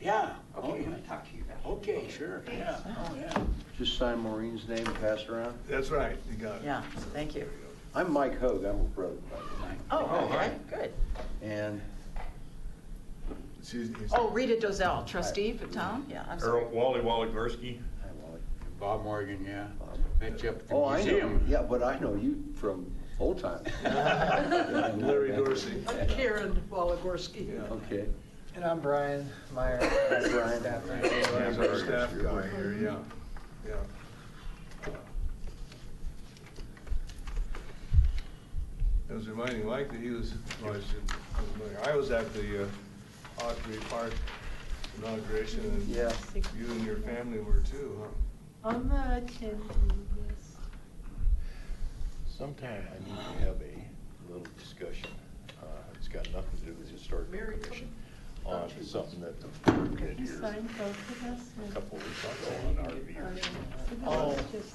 Yeah, Okay, okay. I'm gonna talk to you about it. Okay, sure, yeah, oh, yeah. Just sign Maureen's name and pass it around. That's right, you got it. Yeah, thank you. I'm Mike Hoag, I'm a brother, by the way. Oh, okay, good. And Oh, Rita Dozell, trustee for town? Yeah, I'm sorry. Wally Waligorski. hi, Wally. Bob Morgan, yeah. Met you up at the Oh, I know, you. museum. Yeah, but I know you from old times. Larry Dorsey. Karen Waligorski. Yeah. Okay. And I'm Brian Meyer. Brian. Staff He's our staff guy here, yeah, yeah. It was reminding Mike that he was, I was at the Ottery Park inauguration, and Yeah. you and your family were too, huh? On the attendee list. Sometime I need to have a little discussion. It's got nothing to do with the historic Mary, commission. come. On something that the board did You here signed both of us? a couple of weeks ago on RVers. Oh. Just-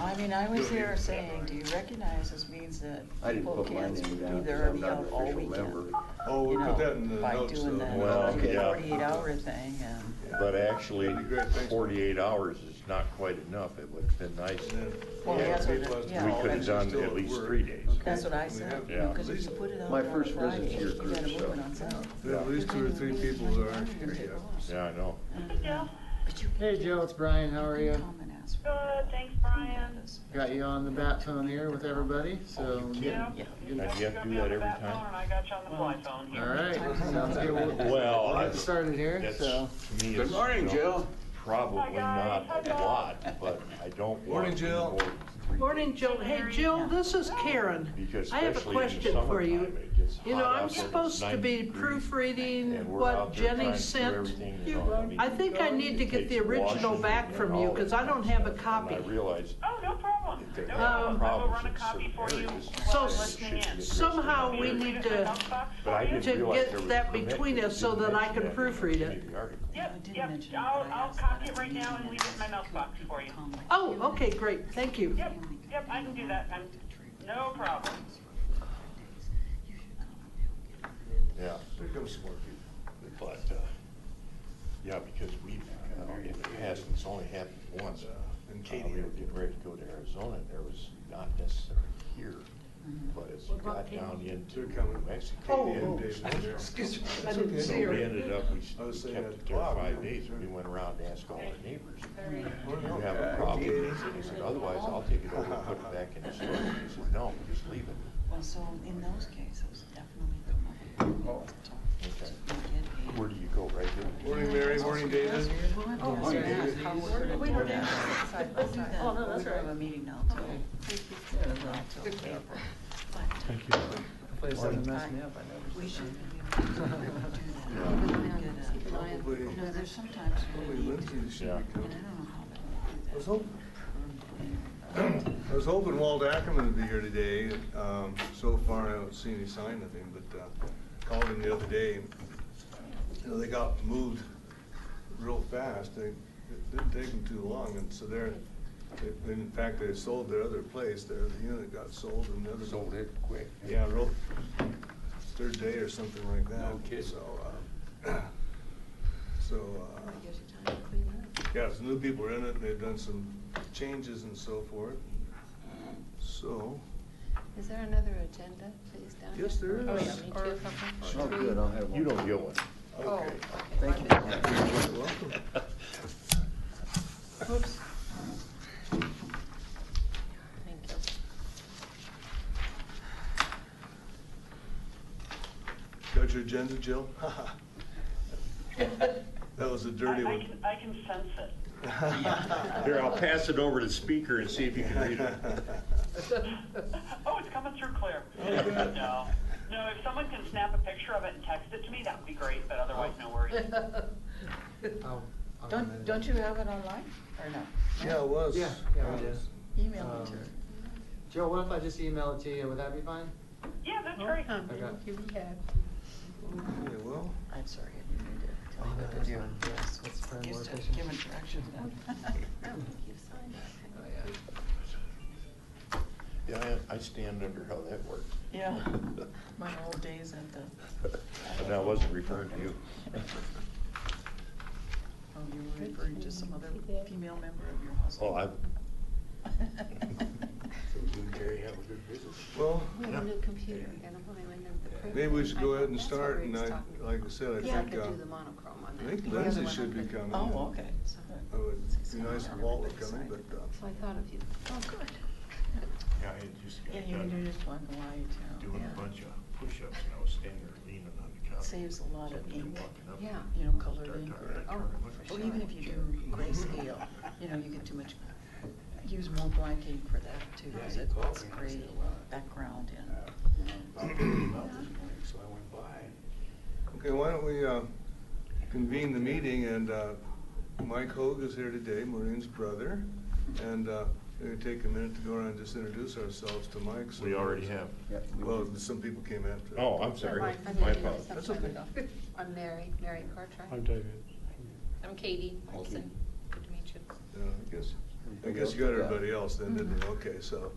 I mean, I was there saying, do you recognize this means that I didn't people put my can't name down be because there or I'm be not an out all official weekend? member. Oh, we You put that know, in the by notes. doing though. the Well, okay, yeah. 48-hour thing and. But actually, That'd be great, thanks. 48 hours is not quite enough. It would have been nice. And then Well, yeah, that's what people it- have to yeah. We call could in have done still at least work. 3 days. That's what I We said, have- Yeah. because if you put it out My on first Friday, visit to your you group, gotta move so- it on Saturday. We have at least 2 or 3 people that aren't here yet. Yeah, I know. But you Hey Joe, it's Brian, how are you? come and ask for Good, thanks, Brian. Got you on the bat phone here with everybody, so. Yeah. Yeah. Do you have to do that every time? And I got you on the fly phone here. All right, sounds good. Well, We'll I- get started here, That's, so. to me, Good is, morning, you know, Jill. Probably Hi, not guys. a lot, but I don't Morning, want Jill. more than 3 Morning, days. Jill. Hey, Jill, this is Karen. Because I have a especially in the question for you. summertime, it gets You know, hot I'm out there, it's supposed to 90 be degrees, proofreading and we're what out there Jenny trying to do sent everything, you. know, I think I need to it get the takes original washing back and from all you, that because I kind of don't have a stuff. copy. And I realized Oh, no problem. if they No have problem. I will problems run a in copy certain for you areas, while I'm So listening in. somehow we need to but I didn't realize there get was that a permit. between It us so didn't that I mention can that proofread in it. any of the articles. Yep, did yep. mention it, I'll but I I'll asked copy that it right now and leave it in my mailbox for you. Oh, okay, great. Thank you. Yep, yep, I can do that. No problem. Yeah, there comes some more people. But, yeah, because we've, in the past, it's only happened once. And We were getting ready to go to Arizona, and there was not necessarily here, but as we What about got down Katie? into They're coming. New Mexico. Oh, Excuse me. I didn't So see her. we ended up, we I was saying kept at it there 12, 5 yeah. days, and we went around and asked all our neighbors. Oh, Do no. you have a problem? He said, otherwise I'll take it over and put it back in the store. He said, no, just leave it. Well, so in those cases, definitely come up. Okay. To get a- Where do you go, right here? Morning, Mary, morning, David. Oh, morning, David. how we're gonna do that. We'll do that. Oh, no, that's We have right. a meeting now, too. Till April. But Hopefully this doesn't mess me up, I know. we should be able to do that. Probably, No, there's sometimes probably we need Lindsay to, should Yeah. be and I coming. don't know how I was to hoping, I was hoping Walt Ackerman would be here today. So far, I don't see any sign of him, but called him the other day. You know, they got moved real fast. It didn't take them too long, and so in fact, they sold their other place there. The unit got sold, and the other. Sold it quick. Yeah, real, third day or something like that. No kidding. So, do. Gives you time to clean up. yeah, some new people are in it, and they've done some changes and so forth. So, Is there another agenda, please, down here? yes, there is. Oh, yeah, me too. Oh, good, I'll have one. You don't get one. Oh, Okay. Thank you. You're welcome. Oops. Thank you. Got your agenda, Jill? That was a dirty one. I can sense it. Here, I'll pass it over to the speaker and see if you can read it. Oh, it's coming through clear. No, if someone can snap a picture of it and text it to me, that would be great, but otherwise, no worries. Don't you have it online, or no? Yeah, it was. Yeah, we did. Email it to her. Joe, what if I just email it to you, would that be fine? Yeah, that's great. Okay, well, I'm sorry, I didn't mean to tell you what to That's do. fine. Yes. That's probably more Used to efficient. giving directions then. I don't think you've signed that. Oh, yeah. Yeah, I stand under how that works. Yeah, my old days at the, And I wasn't referring to you. oh, you were referring to some other female member of your household. Oh, I, So you and Jerry have a good visit. Well, We have a new computer, and I'm going in the print. maybe we should go ahead and That's what start, Rick's and I, talking about. like I said, I Yeah, I think, could do the monochrome on that. I think The other Lindsay one should be on the- coming. Oh, okay. It would be nice if Walt were coming, but, So I thought of you. Oh, good. yeah, I had just Yeah, got you can do done just black and white, doing Yeah. a bunch of push-ups, and I was standing there leaning on the couch. Saves a lot of Somebody ink. walking up, Yeah. you know, colored start ink. talking, I Oh, turn and look, for Or sure. even if you do grayscale, you know, you get too much, use more black ink for that too, because Yeah, it's he called me and gray said, well, background You and. know, about this morning, so I went by. okay, why don't we convene the meeting, and Mike Hogue is here today, Maureen's brother, and we're gonna take a minute to go around and just introduce ourselves to Mike. so- We already have. Yep. Well, some people came after. Oh, I'm sorry. I My didn't know apologies. some That's time okay. ago. I'm Mary Cartwright. I'm David. I'm Katie Thank you. Olson. Good to meet you. I guess you got everybody else then, didn't you? Okay, so,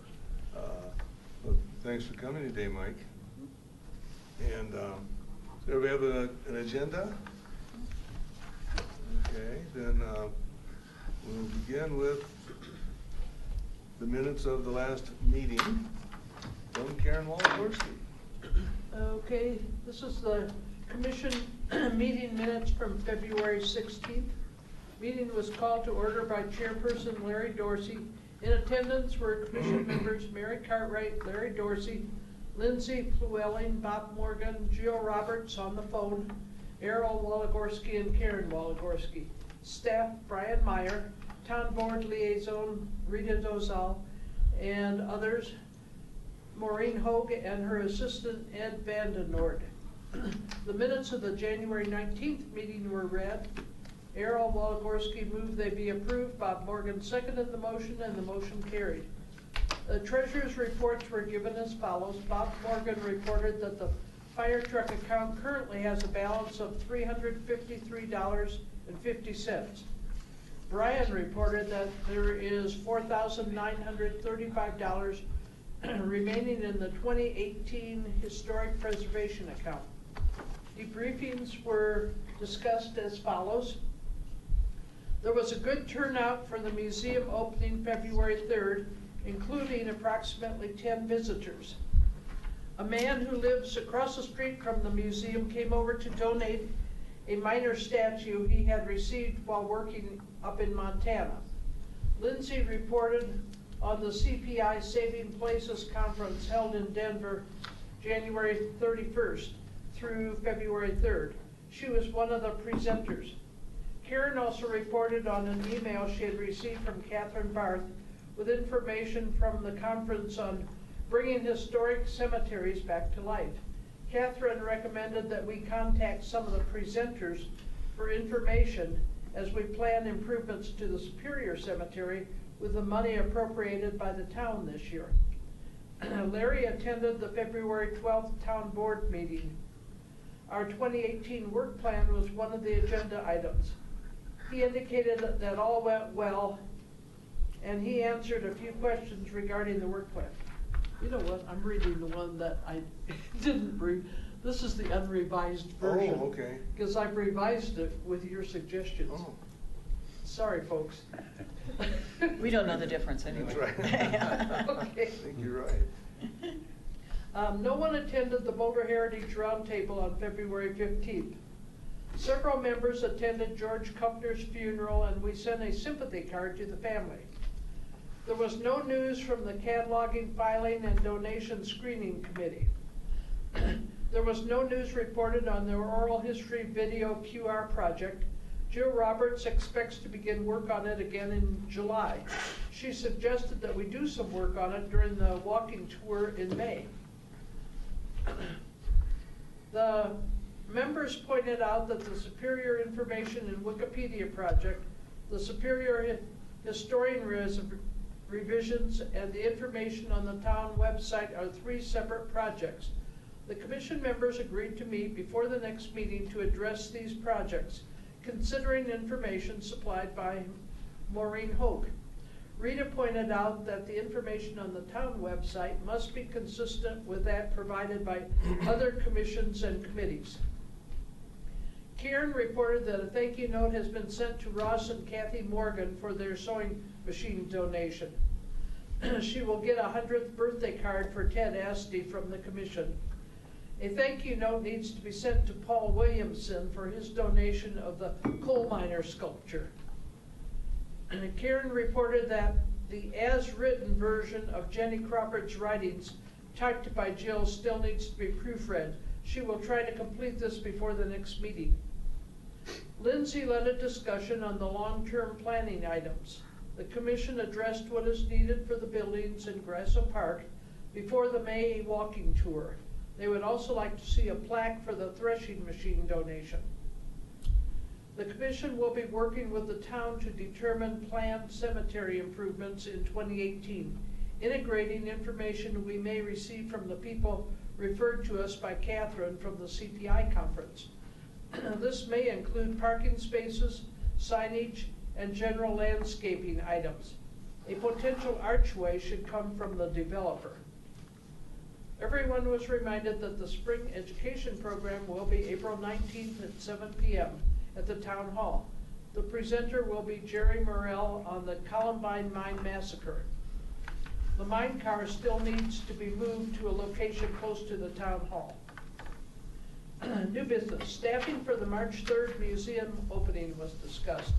well, thanks for coming today, Mike. And, do we have an agenda? Okay, then, we'll begin with the minutes of the last meeting from Karen Waldorski. Okay, this is the commission meeting minutes from February 16th. Meeting was called to order by Chairperson Larry Dorsey. In attendance were commission members Mary Cartwright, Larry Dorsey, Lindsay Llewellyn, Bob Morgan, Gio Roberts on the phone, Errol Waligorski and Karen Waligorski. Staff Brian Meyer, Town Board Liaison Rita Dozal, and others, Maureen Hogue and her assistant Ed Vandenord. The minutes of the January 19th meeting were read. Errol Waligorski moved they be approved. Bob Morgan seconded the motion, and the motion carried. The treasurer's reports were given as follows. Bob Morgan reported that the fire truck account currently has a balance of $353.50. Brian reported that there is $4,935 remaining in the 2018 historic preservation account. Debriefings were discussed as follows. There was a good turnout for the museum opening February 3rd, including approximately 10 visitors. A man who lives across the street from the museum came over to donate a minor statue he had received while working up in Montana. Lindsay reported on the CPI Saving Places Conference held in Denver January 31st through February 3rd. She was one of the presenters. Karen also reported on an email she had received from Catherine Barth with information from the conference on bringing historic cemeteries back to life. Catherine recommended that we contact some of the presenters for information as we plan improvements to the Superior Cemetery with the money appropriated by the town this year. Larry attended the February 12th town board meeting. Our 2018 work plan was one of the agenda items. He indicated that all went well, and he answered a few questions regarding the work plan. You know what, I'm reading the one that I didn't read. This is the unrevised version. Oh, okay. Because I've revised it with your suggestions. Oh, Sorry, folks. We don't know the difference anyway. that's right. Okay. I think you're right. No one attended the Boulder Heritage Roundtable on February 15th. Several members attended George Kupner's funeral, and we sent a sympathy card to the family. There was no news from the cataloging, filing, and donation screening committee. There was no news reported on the oral history video QR project. Jill Roberts expects to begin work on it again in July. She suggested that we do some work on it during the walking tour in May. The members pointed out that the Superior Information and Wikipedia project, the Superior Historian revisions, and the information on the town website are 3 separate projects. The commission members agreed to meet before the next meeting to address these projects, considering information supplied by Maureen Hogue. Rita pointed out that the information on the town website must be consistent with that provided by other commissions and committees. Karen reported that a thank you note has been sent to Ross and Kathy Morgan for their sewing machine donation. She will get a 100th birthday card for Ted Asti from the commission. A thank you note needs to be sent to Paul Williamson for his donation of the coal miner sculpture. And Karen reported that the as-written version of Jenny Crawford's writings, typed by Jill, still needs to be proofread. She will try to complete this before the next meeting. Lindsay led a discussion on the long-term planning items. The commission addressed what is needed for the buildings in Grasso Park before the May walking tour. They would also like to see a plaque for the threshing machine donation. The commission will be working with the town to determine planned cemetery improvements in 2018, integrating information we may receive from the people referred to us by Catherine from the CPI conference. This may include parking spaces, signage, and general landscaping items. A potential archway should come from the developer. Everyone was reminded that the spring education program will be April 19th at 7 p.m. at the town hall. The presenter will be Jerry Morrell on the Columbine Mine Massacre. The mine car still needs to be moved to a location close to the town hall. New business. Staffing for the March 3rd museum opening was discussed.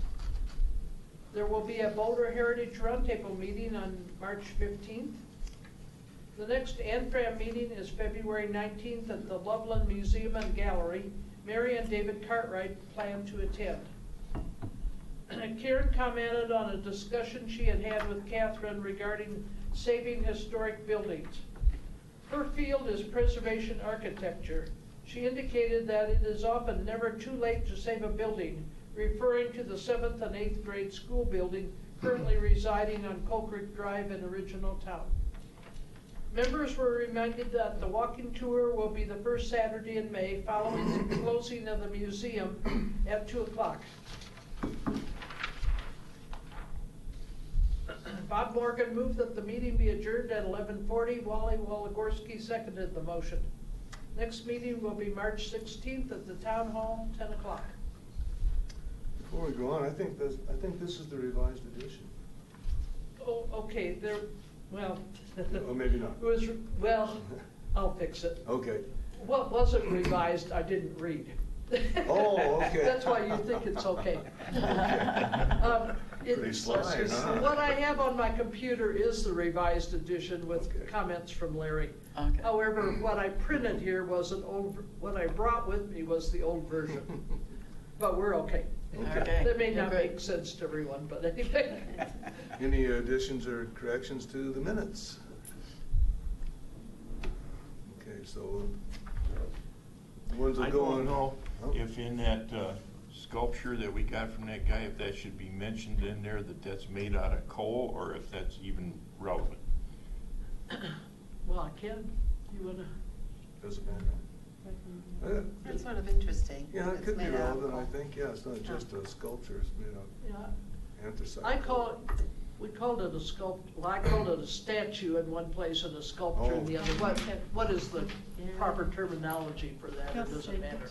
There will be a Boulder Heritage Roundtable meeting on March 15th. The next ANFRAM meeting is February 19th at the Loveland Museum and Gallery. Mary and David Cartwright plan to attend. Karen commented on a discussion she had had with Catherine regarding saving historic buildings. Her field is preservation architecture. She indicated that it is often never too late to save a building, referring to the 7th and 8th grade school building currently residing on Coal Creek Drive in Original Town. Members were reminded that the walking tour will be the first Saturday in May following the closing of the museum at 2 o'clock. Bob Morgan moved that the meeting be adjourned at 11:40. Wally Waligorski seconded the motion. Next meeting will be March 16th at the town hall, 10 o'clock. Before we go on, I think this is the revised edition. Oh, okay, well. Or maybe not. It was, well, I'll fix it. Okay. What wasn't revised, I didn't read. Oh, okay. That's why you think it's okay. Pretty sly, huh? What I have on my computer is the revised edition with comments from Larry. Okay. However, what I printed here was what I brought with me was the old version. But we're okay. Okay. That may not Good. make sense to everyone, but anyway. Any additions or corrections to the minutes? Okay, so the ones that I go on. don't know Oh. if in that sculpture that we got from that guy, if that should be mentioned in there, that that's made out of coal, or if that's even relevant. Well, I can. You wanna? Doesn't matter. That's sort of interesting. Yeah, it It's could be made out of relevant, I coal. think. Yeah, it's not just a sculpture, it's made of Yeah. anthracite. We called it a well, I called it a statue in one place and a sculpture in the other. What is the proper terminology for that? It doesn't matter.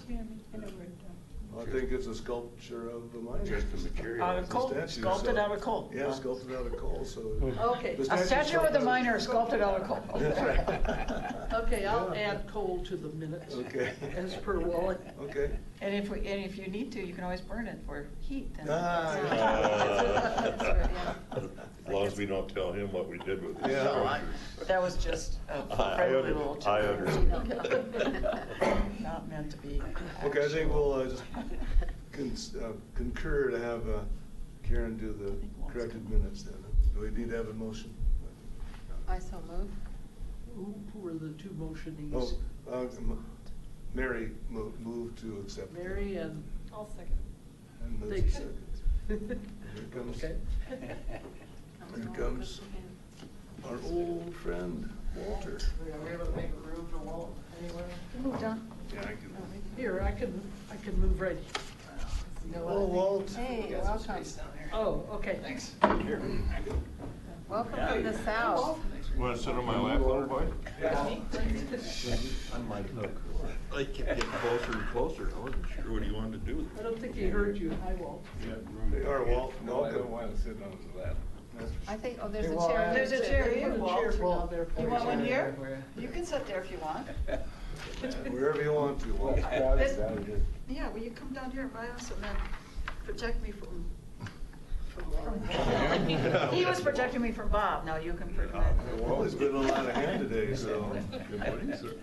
I think it's a sculpture of a miner. Just the material. Out of coal, Statue, sculpted so- out of coal. Yeah, sculpted out of coal, so. Okay. the A statue's statue of the sculpted- miner sculpted out of coal. That's right. Okay, I'll add coal to the minutes. Okay. As per Wally. Okay. And if you need to, you can always burn it for heat. And Ah, As long as we don't tell him what we did with it. Yeah. No, that was just a friendly little. I understand. Not meant to be. Okay, I think we'll just concur to have Karen do the corrected minutes then. Do we need to have a motion? I so move. Who were the two motionees? Oh, Mary moved to accept. Mary and. I'll second. And Lindsay Thank you. seconded. Here comes, Okay. here comes our old friend, Walter. Are we able to make room for Walt anywhere? Moved on. Yeah, I can. Here, I can move right. Oh, Walt. Hey, welcome. Oh, okay. Thanks. Welcome from the south. You wanna sit on my lap, little boy? On my hook. I kept getting closer and closer. I wasn't sure what he wanted to do. I don't think he heard you. Hi, Walt. They are, Walt. No, I Welcome. don't want to sit on his lap. I think, oh, there's Hey, a well, chair. there's a chair Put here, a Walt. chair for now there for You want one here? Where? You can sit there if you want. Wherever you want to, Walt. This- Yeah, well, you come down here by us and then protect me from he was protecting me from Bob, now you can protect. Walt's been a lot of hand today, so. Good morning, sir.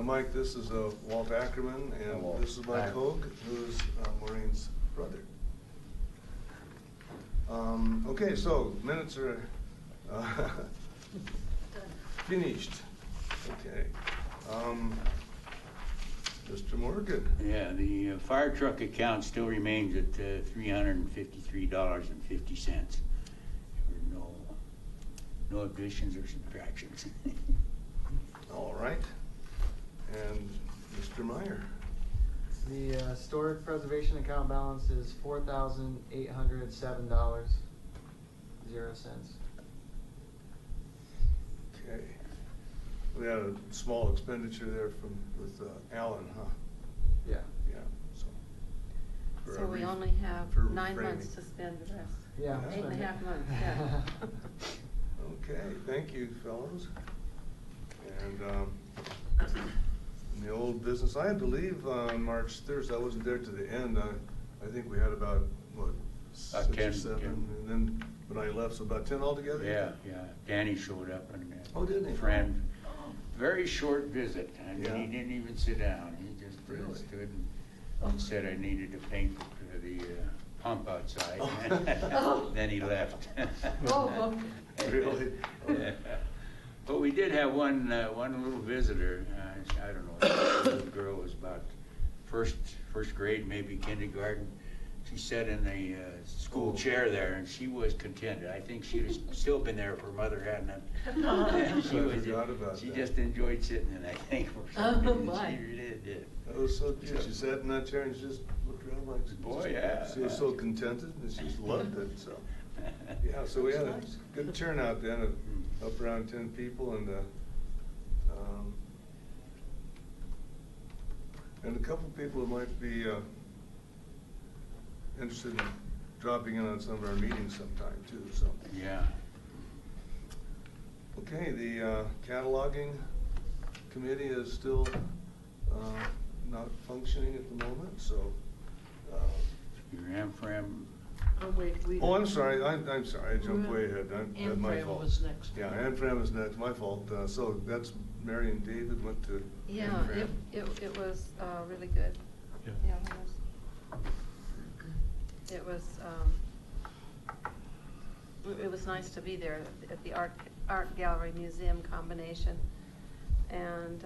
Mike, this is Walt Ackerman, and Walt. this is Mike Hoag, who's Maureen's brother. Okay, so minutes are finished. Okay. Mr. Morgan. Yeah, the fire truck account still remains at $353.50 for no additions or subtractions. All right. And Mr. Meyer. The historic preservation account balance is $4,807.00. Okay. We had a small expenditure there with Alan, huh? Yeah. Yeah, so. for So we re- only have for 9 reframing. months to spend the rest. Yeah. 8.5 months, yeah. Okay, thank you, fellows. And in the old business, I had to leave on March 3rd, so I wasn't there to the end. I think we had about, what, 6 or 10, 7? 10. And then when I left, so about 10 altogether? Yeah, Danny showed up and Oh, didn't he? friend, very short visit, and Yeah. he didn't even sit down. He just Really? stood and said I needed to paint the pump outside. Oh. Then he left. Oh, Really? But we did have one little visitor. I don't know, the little girl was about first grade, maybe kindergarten. She sat in the school chair there, and she was contented. I think she'd have still been there if her mother hadn't. And I forgot about she that. just enjoyed sitting in, I think, for Oh, some reason. my. She really did. That was so cute. She sat in that chair and she just looked around like. Boy, yeah. She was so contented and she just loved it, so. Yeah, so we had a good turnout then, up around 10 people, and a couple people who might be interested in dropping in on some of our meetings sometime too, so. Yeah. Okay, the cataloging committee is still not functioning at the moment, so. Your AmFram. Oh, wait, we. Oh, I'm sorry, I'm sorry, I jumped way ahead, that's my Amfram fault. was next. Yeah, AmFram is next, my fault, so that's Mary and David went to yeah, AmFram. it was really good. Yeah. Yeah, it was nice to be there at the art gallery museum combination. And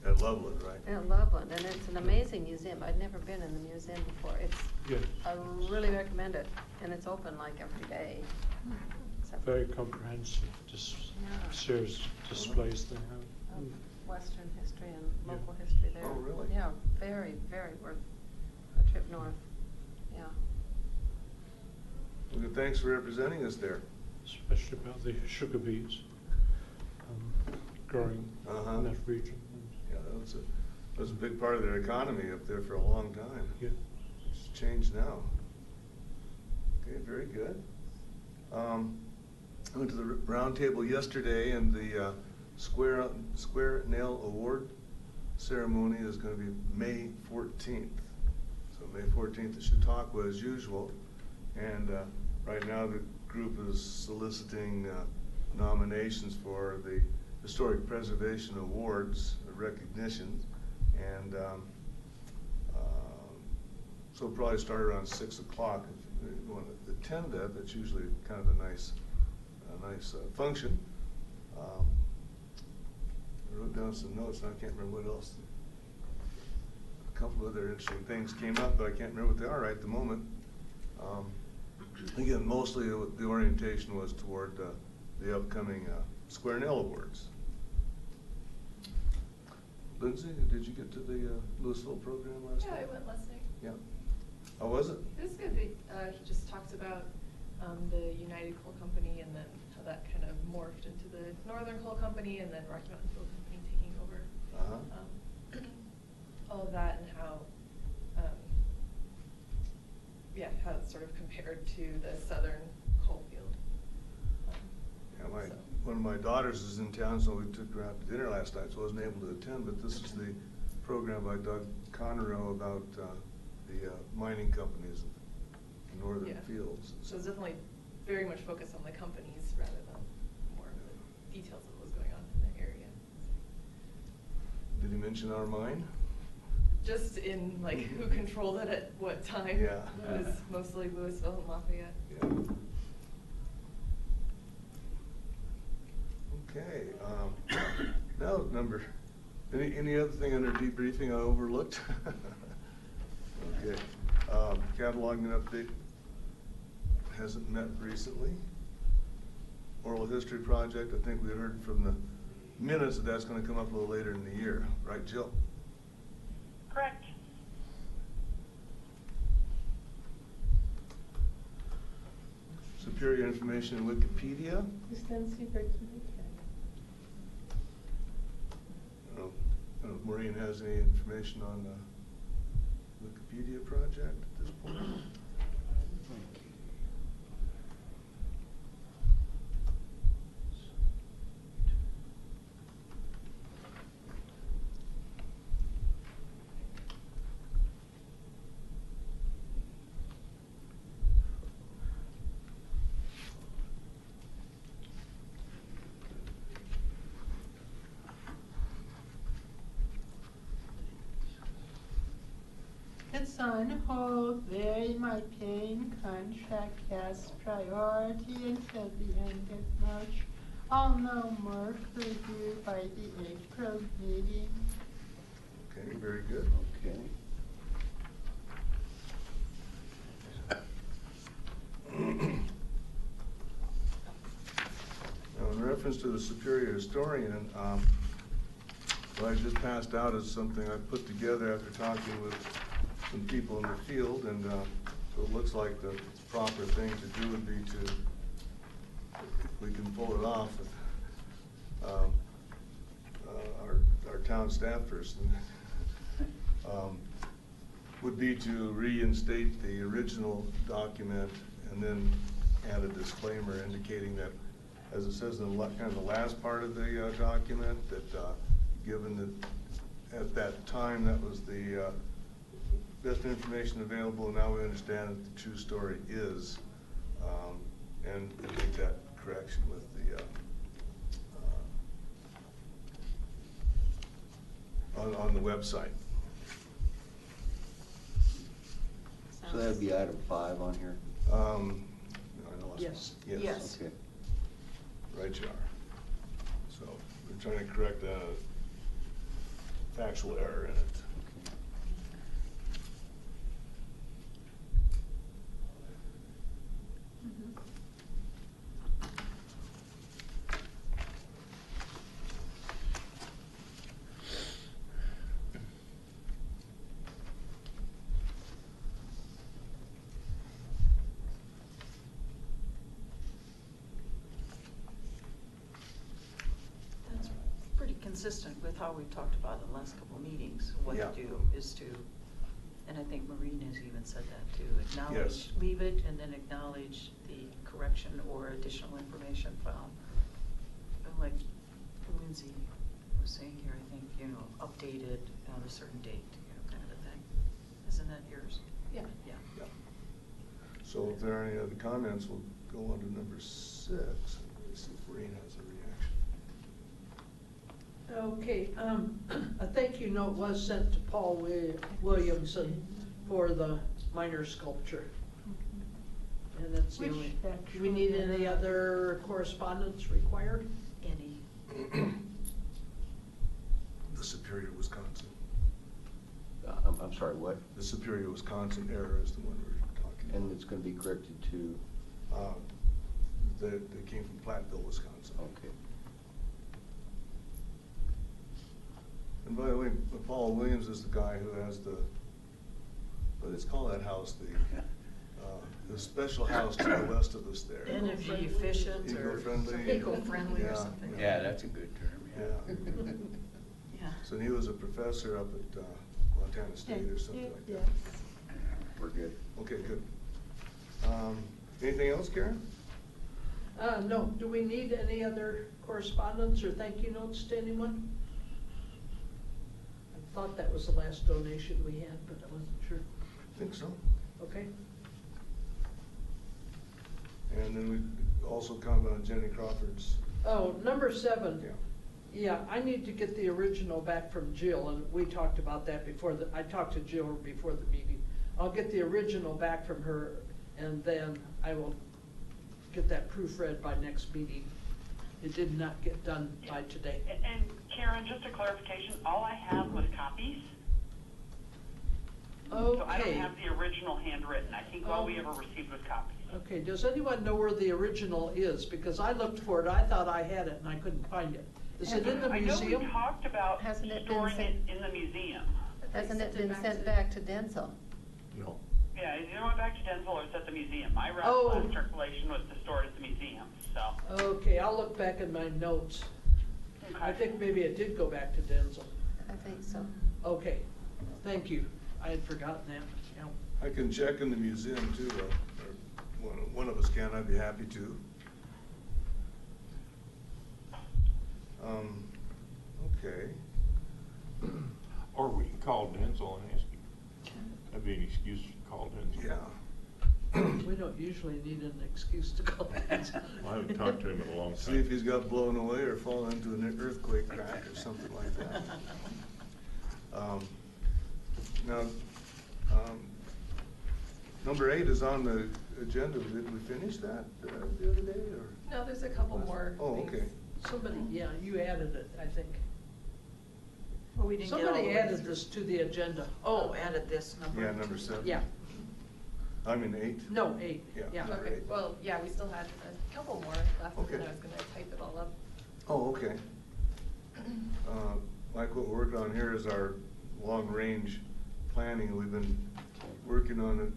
At Loveland, right? in Loveland, and it's an amazing museum. I'd never been in the museum before. Yes, I really recommend it, and it's open like every day. Except for very comprehensive, Yeah. series displays they have. of Western history and local history there. Oh, really? Yeah, very, very worth a trip north. Yeah. Well, good, thanks for representing us there. Especially about the sugar beets growing Uh-huh. in that region. Yeah, that was a big part of their economy up there for a long time. Yeah. It's changed now. Okay, very good. I went to the round table yesterday, and the Square Nail Award ceremony is going to be May 14th. So May 14th at Chautauqua as usual. And right now the group is soliciting nominations for the Historic Preservation Awards recognition. And so we'll probably start around 6 o'clock. If you want to attend that, that's usually kind of a nice function. I wrote down some notes, and I can't remember what else. A couple of other interesting things came up, but I can't remember what they are right at the moment. Again, mostly the orientation was toward the upcoming Square Nail Awards. Lindsay, did you get to the Louisville program last Yeah, night? I went last night. Yeah. How was it? It was good. He just talked about the United Coal Company and then how that kind of morphed into the Northern Coal Company and then Rocky Mountain Coal Company taking over. All of that and how, how it's sort of compared to the Southern coal field. Yeah, So. one of my daughters is in town, so we took her out to dinner last night, so I wasn't able to attend, but this is the program by Doug Conroe about the mining companies of the northern Yeah. fields. So it's definitely very much focused on the companies rather than more of the details of what was going on in the area. Did he mention our mine? Just in like who controlled it at what time. Yeah. It was mostly Louisville and Lafayette. Yeah. Okay, now any other thing under debriefing I overlooked? Okay, cataloging update hasn't met recently. Oral history project, I think we heard from the minutes that that's gonna come up a little later in the year, right, Jill? Correct. Superior information in Wikipedia. I don't know if Maureen has any information on the Wikipedia project at this point. It's on hold, very my paying contract has priority until the end of March. I'll know more review by the April meeting. Okay, very good. Okay. Now, in reference to the Superior Historian, what I just passed out is something I put together after talking with some people in the field, and so it looks like the proper thing to do would be to, if we can pull it off, our town staff person, would be to reinstate the original document and then add a disclaimer indicating that, as it says in the kind of the last part of the document, that given that at that time that was the best information available, and now we understand that the true story is, and make that correction with the on the website. So that'd be item 5 on here? No, I lost Yes. one. Yes. Okay. Right, you are. So we're trying to correct a factual error in it. That's pretty consistent with how we've talked about in the last couple of meetings. What Yeah. to do is to, and I think Maureen has even said that too, acknowledge, Yes. leave it, and then acknowledge the correction or additional information found. Like Lindsay was saying here, I think, updated on a certain date, kind of a thing. Isn't that yours? Yeah. Yeah. Yeah. So if there are any other comments, we'll go on to number 6. Let's see if Maureen has a reaction. Okay, a thank you note was sent to Paul Williamson for the minor sculpture. And that's the Which only, do we actual- need any other correspondence required? Any? The Superior, Wisconsin. I'm sorry, what? The Superior, Wisconsin error is the one we're talking about. And it's gonna be corrected to, They came from Platteville, Wisconsin. okay. And by the way, Paul Williams is the guy who has the, what is called that house, the special house to the west of us there. Energy efficient or Eco-friendly. eco-friendly or Yeah. something. Yeah, that's a good term, yeah. Yeah. Yeah. So he was a professor up at Montana State or something like that. We're good. Okay, good. Anything else, Karen? No, do we need any other correspondence or thank you notes to anyone? I thought that was the last donation we had, but I wasn't sure. I think so. Okay. And then we also comment on Jenny Crawford's. Oh, number 7. Yeah. Yeah, I need to get the original back from Jill, and we talked about that before, I talked to Jill before the meeting. I'll get the original back from her, and then I will get that proofread by next meeting. It did not get done by today. And Karen, just a clarification, all I have was copies. So I don't Okay. have the original handwritten. I think all we ever received was copies. Okay, does anyone know where the original is? Because I looked for it, I thought I had it, and I couldn't find it. Is it in the I know museum? we talked about Hasn't it been storing sent- it in the museum. Hasn't it Sent it been back sent to- back to Denzel? No. Yeah, it either went back to Denzel or it's at the museum. My Oh. last circulation was to store it at the museum, so. Okay, I'll look back in my notes. I think maybe it did go back to Denzel. I think so. Okay, thank you. I had forgotten that, yeah. I can check in the museum too, or one of us can, I'd be happy to. Okay. Or we can call Denzel and ask him. That'd be an excuse to call Denzel. Yeah. We don't usually need an excuse to call Denzel. I haven't talked to him in a long time. See if he's got blown away or fallen into an earthquake crack or something like that. Now, number 8 is on the agenda. Did we finish that the other day, or? No, there's a couple more Oh, things. okay. Somebody, yeah, you added it, I think. Well, we didn't get all the Somebody way added through. this to the agenda. Oh, added this number. Yeah, number 7. Yeah, I mean 8. no, 8, Yeah. yeah. Okay, well, yeah, we still had a couple more left, and then Okay. I was gonna type it all up. Oh, okay. Like what we're working on here is our long-range planning. We've been working on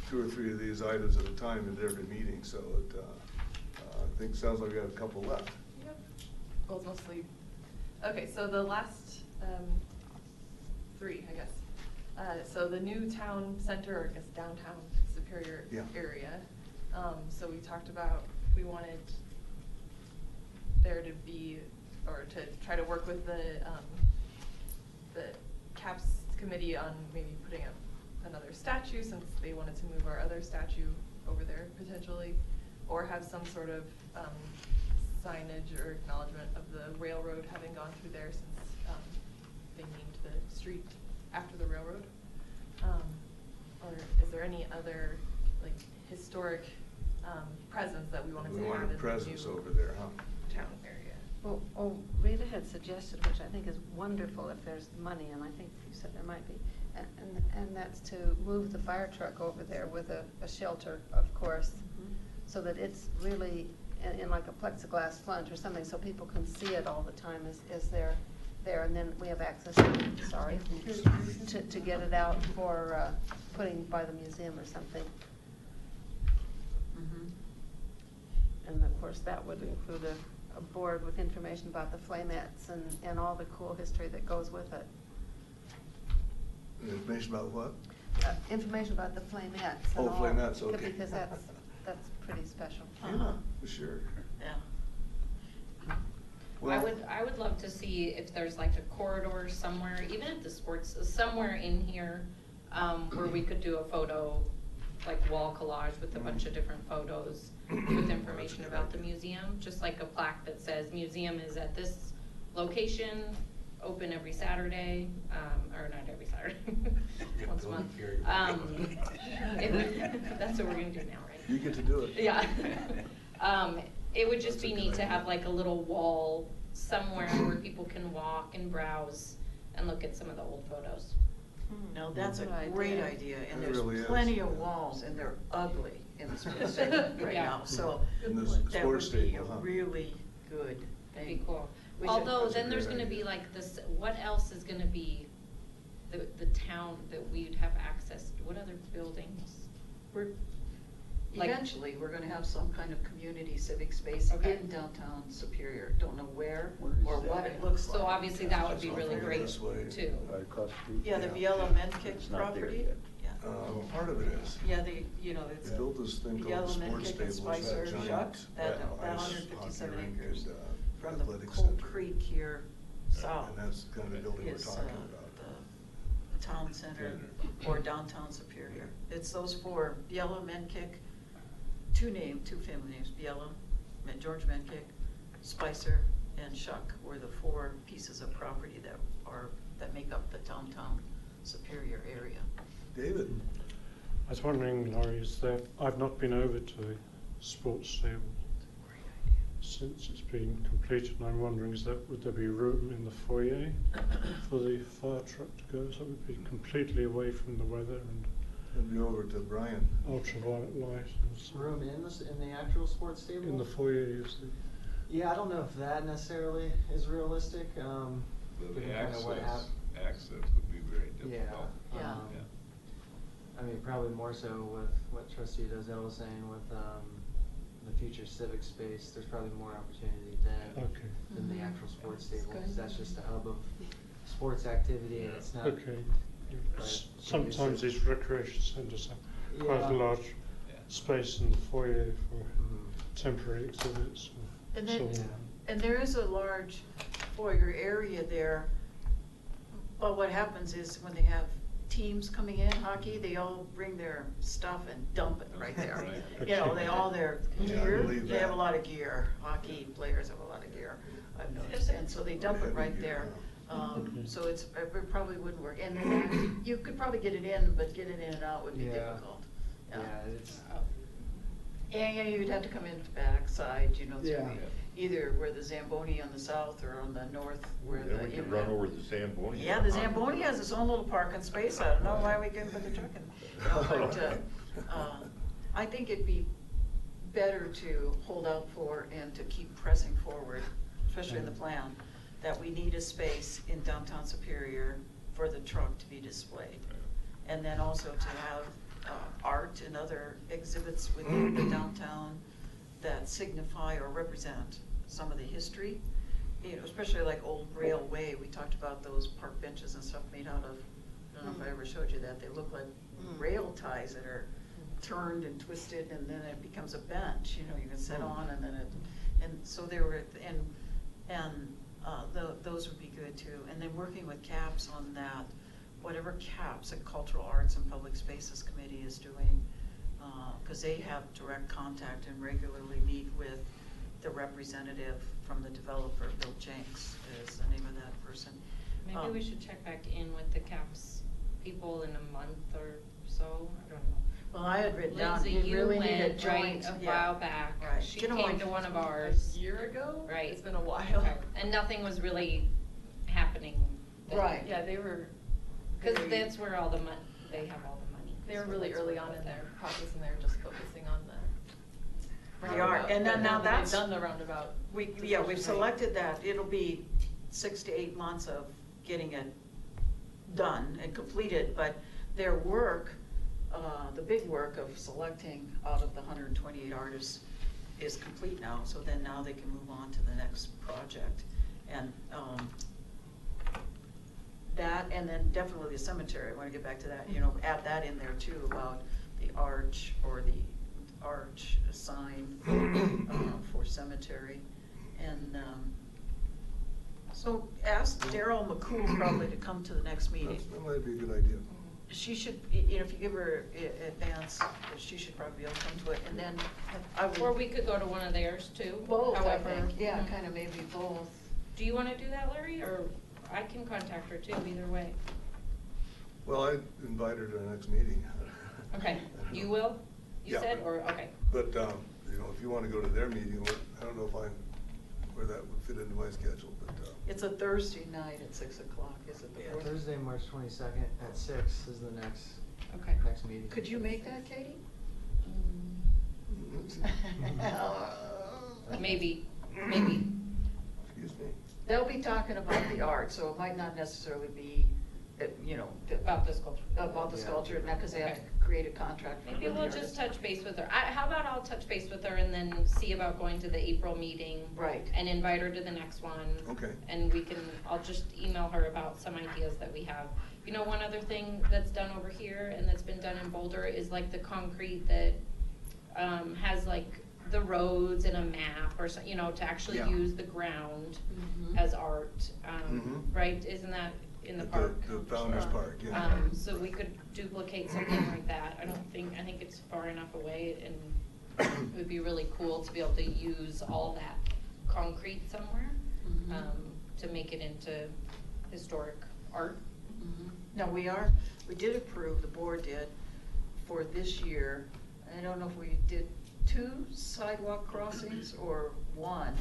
2 or 3 of these items at a time at every meeting, so it, I think, sounds like we have a couple left. Yep. Well, it's mostly, okay, so the last 3, I guess. So the new town center, or I guess downtown Superior Yeah. area. So we talked about, we wanted there to be, or to try to work with the CAPS committee on maybe putting up another statue, since they wanted to move our other statue over there potentially, or have some sort of signage or acknowledgement of the railroad having gone through there, since they named the street after the railroad. Or is there any other like historic presence that we wanted to We have want in a the presence new over there, huh? town area? Well, Rita had suggested, which I think is wonderful if there's money, and I think you said there might be, and that's to move the fire truck over there with a shelter, of course, so that it's really in like a plexiglass front or something, so people can see it all the time as they're there, and then we have access, to get it out for putting by the museum or something. Mhm. And of course, that would include a board with information about the Flamettes and all the cool history that goes with it. Information about what? Information about the Flamettes. Oh, and all, Flamettes, okay. Because that's pretty special. Yeah, for sure. Yeah. Well, I would love to see if there's like a corridor somewhere, even at the sports, somewhere in here, where we could do a photo, like wall collage with a bunch of different photos with information about the museum, just like a plaque that says museum is at this location, open every Saturday, or not every Saturday, once a month. That's what we're gonna do now, right? you get to do it. Yeah. It would just That's a be good neat to idea. have like a little wall somewhere where people can walk and browse and look at some of the old photos. No, that's a Good great idea. idea, and It there's really is. plenty of walls, and they're ugly in the sports stadium right Yeah. now, so In the that would sports be a stadium, huh? really good That'd thing. be cool. We should- Although That's a then there's great gonna be idea. like this, what else is gonna be the town that we'd have access to? What other buildings? We're, Like- eventually, we're gonna have some kind of community civic space Okay. in downtown Superior. Don't know where Where is or that? what it looks like. So obviously that would be That's really not great this way. too. Right across the street. Yeah, the Yeah. Biella Menkick It's not there property. yet. Yeah. Part of it is. Yeah, they, you know, it's. They built this thing called Yellow the Men Sports Kick and Stables, Spicer, that giant Shuck, that ice 157 hockey rink acres and, from the athletic Cold center. Creek here south. And that's the kind of building we're is, talking uh, about. the town center or downtown Superior. It's those four, Biella, Menkick, two family names, Biella, George Menkick, Spicer, and Shuck were the four pieces of property that make up the downtown Superior area. David? I was wondering, Laurie, I've not been over to the sports stable since it's been completed, and I'm wondering, would there be room in the foyer for the fire truck to go? So it would be completely away from the weather and And be over to Brian. ultraviolet light and so Room in the actual sports stable? in the foyer, you see. Yeah, I don't know if that necessarily is realistic. The given kinda what access would be very Yeah. difficult. Yeah. I mean, probably more so with what Trustee Dozell was saying with the future civic space. There's probably more opportunity then Okay. than the Mhm. actual sports That's stable, 'cause good. that's just a hub of sports activity, and it's not. Okay. Right. Sometimes these recreation centres have quite Yeah. a large space in the foyer for Mhm. temporary exhibits And and so then, on. and there is a large foyer area there, but what happens is when they have teams coming in, hockey, they all bring their stuff and dump it right there. Right. You know, all their Yeah, I gear, believe they have a that. lot of gear, hockey players have a lot of gear, I've noticed, and so they dump it Heavy right gear, there. Okay. So it probably wouldn't work, and then you could probably get it in, but getting in and out would be Yeah. difficult. Yeah, it's. And you'd have to come in the backside, you know, through Yeah. either where the Zamboni on the south or on the north where the. Then we could run over the Zamboni. Yeah, the Zamboni has its own little parking space, I don't know why we couldn't put the truck in. No, but, I think it'd be better to hold out for and to keep pressing forward, especially in the plan, that we need a space in downtown Superior for the truck to be displayed. And then also to have art and other exhibits within the downtown that signify or represent some of the history. You know, especially like Old Railway, we talked about those park benches and stuff made out of, I don't know if I ever showed you that, they look like rail ties that are turned and twisted, and then it becomes a bench, you know, you can sit on, and then and so they were, those would be good too. And then working with CAPS on that, whatever CAPS, and Cultural Arts and Public Spaces Committee is doing, because they have direct contact and regularly meet with the representative from the developer, Bill Jenks is the name of that person. Maybe we should check back in with the CAPS people in a month or so, I don't know. Well, I had written down, Lindsay, we you really need a went, joint. right, a yeah. while back. Right. She Get 'em came like to one of A ours. year ago? Right. It's been a while. Okay. And nothing was really happening then. Right. Yeah, they were. Cause very- that's where all the they have all the money. They were So really that's early where on in that's their at. process, and they were just focusing on the. They are, roundabout. and then But now that that's. They've done the roundabout. We've decision, selected that, it'll be 6 to 8 months of getting it done and completed, but their work, the big work of selecting out of the 128 artists is complete now, so then now they can move on to the next project. And, that, and then definitely the cemetery, I wanna get back to that, you know, add that in there too, about the arch or the arch sign for cemetery. And, so ask Daryl McCool probably to come to the next meeting. That might be a good idea. She should, you know, if you give her advance, she should probably be able to come to it, and then I would. Or we could go to one of theirs too. Both, I however. think, yeah, Mhm. kinda maybe both. Do you wanna do that, Larry, or I can contact her too, either way? Well, I invite her to our next meeting. Okay, you will, you Yeah, said, but- or, okay. But, you know, if you wanna go to their meeting, I don't know where that would fit into my schedule, but, It's a Thursday night at 6 o'clock, is it the Yeah, 4th? Thursday, March 22nd at 6 is the next. Okay. Next meeting. Could you make that, Katie? Maybe, excuse me. they'll be talking about the art, so it might not necessarily be, you know. About the sculpture. About the sculpture, not because they have to Okay. create a contract. Maybe with the we'll just artist. touch base with her. How about I'll touch base with her and then see about going to the April meeting? Right. And invite her to the next one. Okay. And I'll just email her about some ideas that we have. You know, one other thing that's done over here and that's been done in Boulder is like the concrete that, has like the roads and a map or so, you know, to actually Yeah. use the ground Mhm. as art, Mhm. right? Isn't that in the At park? The Founder's Park, yeah. So we could duplicate something like that. I think it's far enough away and it would be really cool to be able to use all that concrete somewhere, Mhm. to make it into historic art. Mhm. No, we did approve, the board did, for this year. I don't know if we did 2 sidewalk crossings or 1,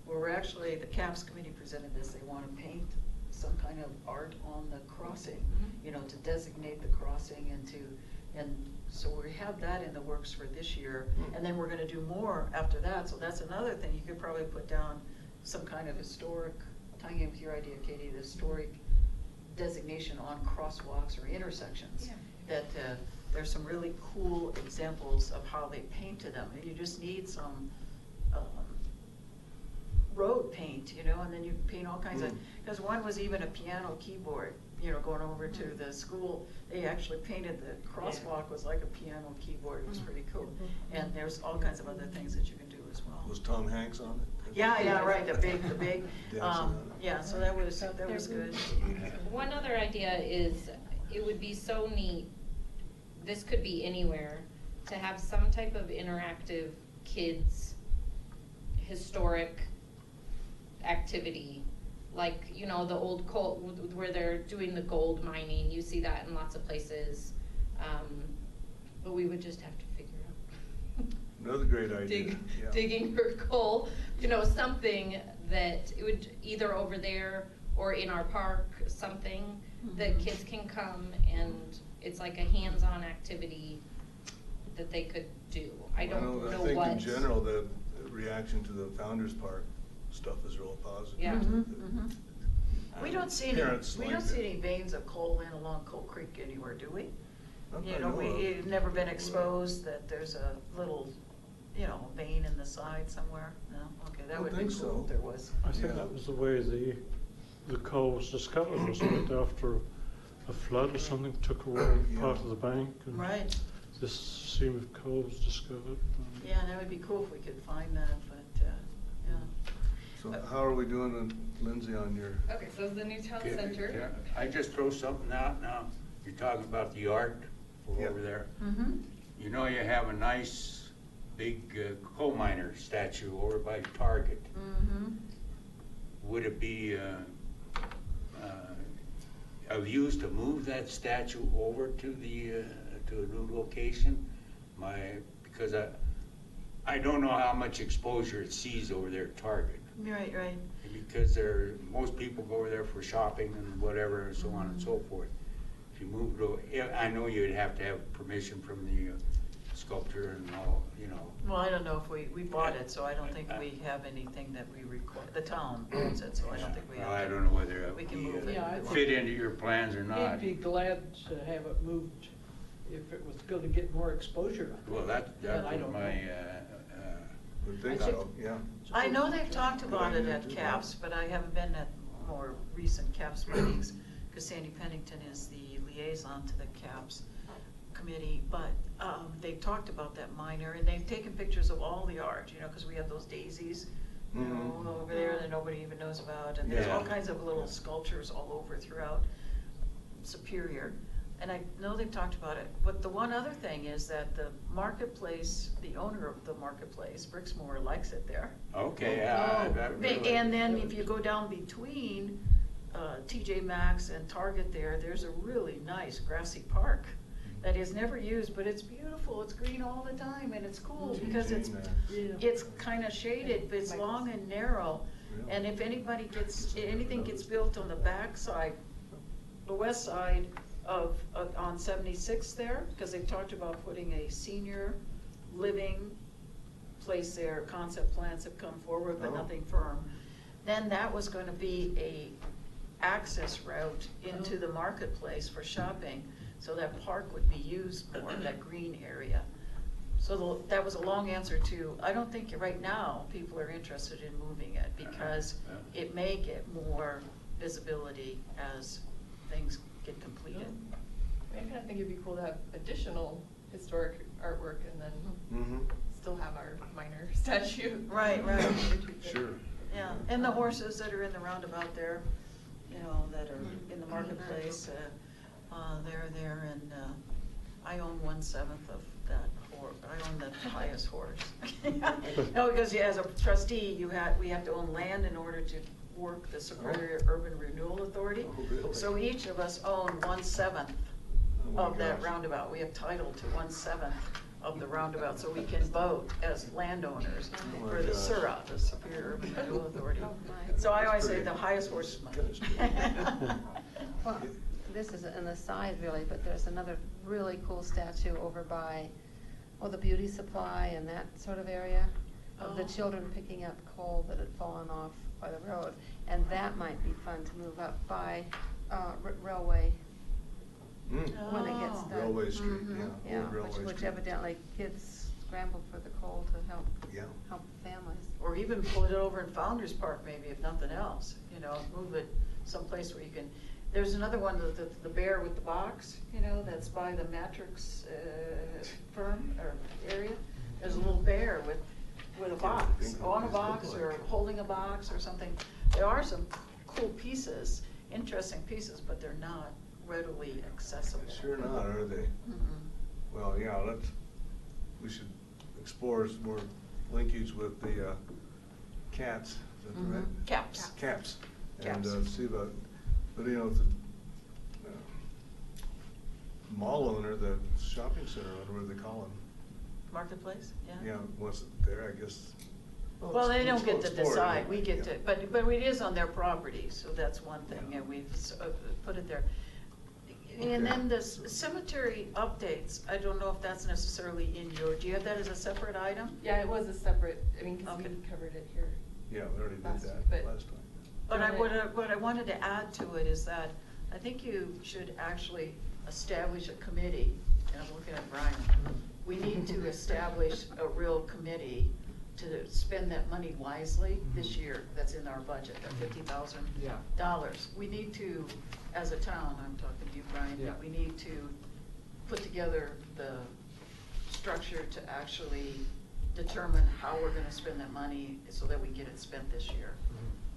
where we're actually, the CAPS committee presented this, they want to paint some kind of art on the crossing, you know, to designate the crossing and so we have that in the works for this year. And then we're gonna do more after that, so that's another thing, you could probably put down some kind of historic, tying in with your idea, Katie, the historic designation on crosswalks or intersections. Yeah. That there's some really cool examples of how they painted them, and you just need some road paint, you know, and then you paint all kinds of, because one was even a piano keyboard, you know, going over to the school, they actually painted the crosswalk was like a piano keyboard, it was pretty cool. And there's all kinds of other things that you can do as well. Was Tom Hanks on it? Yeah, right, the big, Dancing on it. yeah, so that was good. One other idea is, it would be so neat, this could be anywhere, to have some type of interactive kids historic activity, like, you know, the old coal, where they're doing the gold mining, you see that in lots of places. But we would just have to figure out. Another great idea. Yeah. Digging for coal, you know, something that it would either over there or in our park, something that kids can come and it's like a hands-on activity that they could do. I don't know I think what. in general, the reaction to the Founder's Park stuff is real positive. Yeah. We don't see Parents like any veins of coal in along Coal Creek anywhere, do we? Not that You I know, know of. it's never been exposed that there's a little, you know, vein in the side somewhere? No? Okay, that I would be think cool so. if there was. I think that was the way the coal was discovered, wasn't it? After a flood or something took away part of the bank. And Right. this seam of coal was discovered. Yeah, that would be cool if we could find that, but, yeah. So how are we doing, Lindsay, on your? Okay, so the new town Okay, center. can I just throw something out now? You're talking about the art Yeah. over there. Mm-hmm. You know, you have a nice, big coal miner statue over by Target. Mm-hmm. Would it be of use to move that statue over to to a new location? Because I don't know how much exposure it sees over there at Target. Right, right. Because most people go over there for shopping and whatever, and so on and so forth. If you moved over, I know you'd have to have permission from the sculptor and all, you know. Well, I don't know if we bought it, so I don't think we have anything that we require. The town owns it, so I don't think we have. Well, I don't know whether it We would can be, move it. Yeah, I fit into your plans or not. He'd be glad to have it moved if it was gonna get more exposure. Well, that I was don't my, Would think I think- so, yeah. I know they've talked Good about it idea, at too. CAPS, but I haven't been at more recent CAPS meetings, because Sandy Pennington is the liaison to the CAPS committee, but they've talked about that miner, and they've taken pictures of all the art, you know, because we have those daisies, you know, over there that nobody even knows about, and there's all Yeah. kinds of little sculptures all over throughout Superior. And I know they've talked about it, but the one other thing is that the marketplace, the owner of the marketplace, Brixmore, likes it there. okay, And then if you go down between TJ Maxx and Target there's a really nice grassy park that is never used, but it's beautiful, it's green all the time, and it's cool because it's kind of shaded, but it's long and narrow. And if anything gets built on the back side, the west side on 76 there, because they've talked about putting a senior living place there, concept plans have come forward, but Oh. nothing firm. then that was gonna be a access route into the marketplace for shopping, so that park would be used more, that green area. So that was a long answer to, I don't think right now people are interested in moving it, because it may get more visibility as things get completed. I mean, I kind of think it'd be cool to have additional historic artwork and then Mm-hmm. still have our minor statue. Right, right. Sure. Yeah, and the horses that are in the roundabout there, you know, that are in the marketplace, they're there, and I own 1/7 of that horse. I own the highest horse. No, because as a trustee, we have to own land in order to work the Superior Urban Renewal Authority. Oh, really? So each of us own 1/7 Oh, my of that gosh. roundabout. We have title to 1/7 of the roundabout, so we can vote as landowners Oh, my for the gosh. SURA, the Superior Urban Renewal Authority. Oh, my. So I always That's say the pretty- highest horse is mine. Well, this is an aside really, but there's another really cool statue over by, the beauty supply and that sort of area of the Oh. children picking up coal that had fallen off by the road. And that might be fun to move up by Railway Mm. when it gets Oh. done. Railway Street, Mhm. yeah. Yeah, Old Railway which Street. evidently kids scramble for the coal to help Yeah. families. Or even pull it over in Founder's Park maybe, if nothing else, you know, move it someplace where you can. There's another one, the bear with the box, you know, that's by the Matrix firm or area. There's a little bear with a box, on a box or holding a box or something. There are some cool pieces, interesting pieces, but they're not readily accessible. Sure not, are they? Mm-mm. Well, yeah, we should explore some more linkage with the cats, is that Mhm. right? Caps. Caps. And Caps. see about, but you know, the mall owner, the shopping center owner, what do they call him? Marketplace, yeah. Yeah, once there, I guess. Well, they don't get to explore it, decide, yeah. we get to, but it is on their property, so that's one thing, and we've put it there. And then the cemetery updates, I don't know if that's necessarily in do you have that as a separate item? Yeah, it was a separate, I mean, because Okay. we covered it here. Yeah, we already did Last that week, but- last time. But what I wanted to add to it is that I think you should actually establish a committee, and I'm looking at Brian. We need to establish a real committee to spend that money wisely this year, that's in our budget, that $50,000. We need to, as a town, I'm talking to you, Brian, Yeah. we need to put together the structure to actually determine how we're gonna spend that money so that we get it spent this year.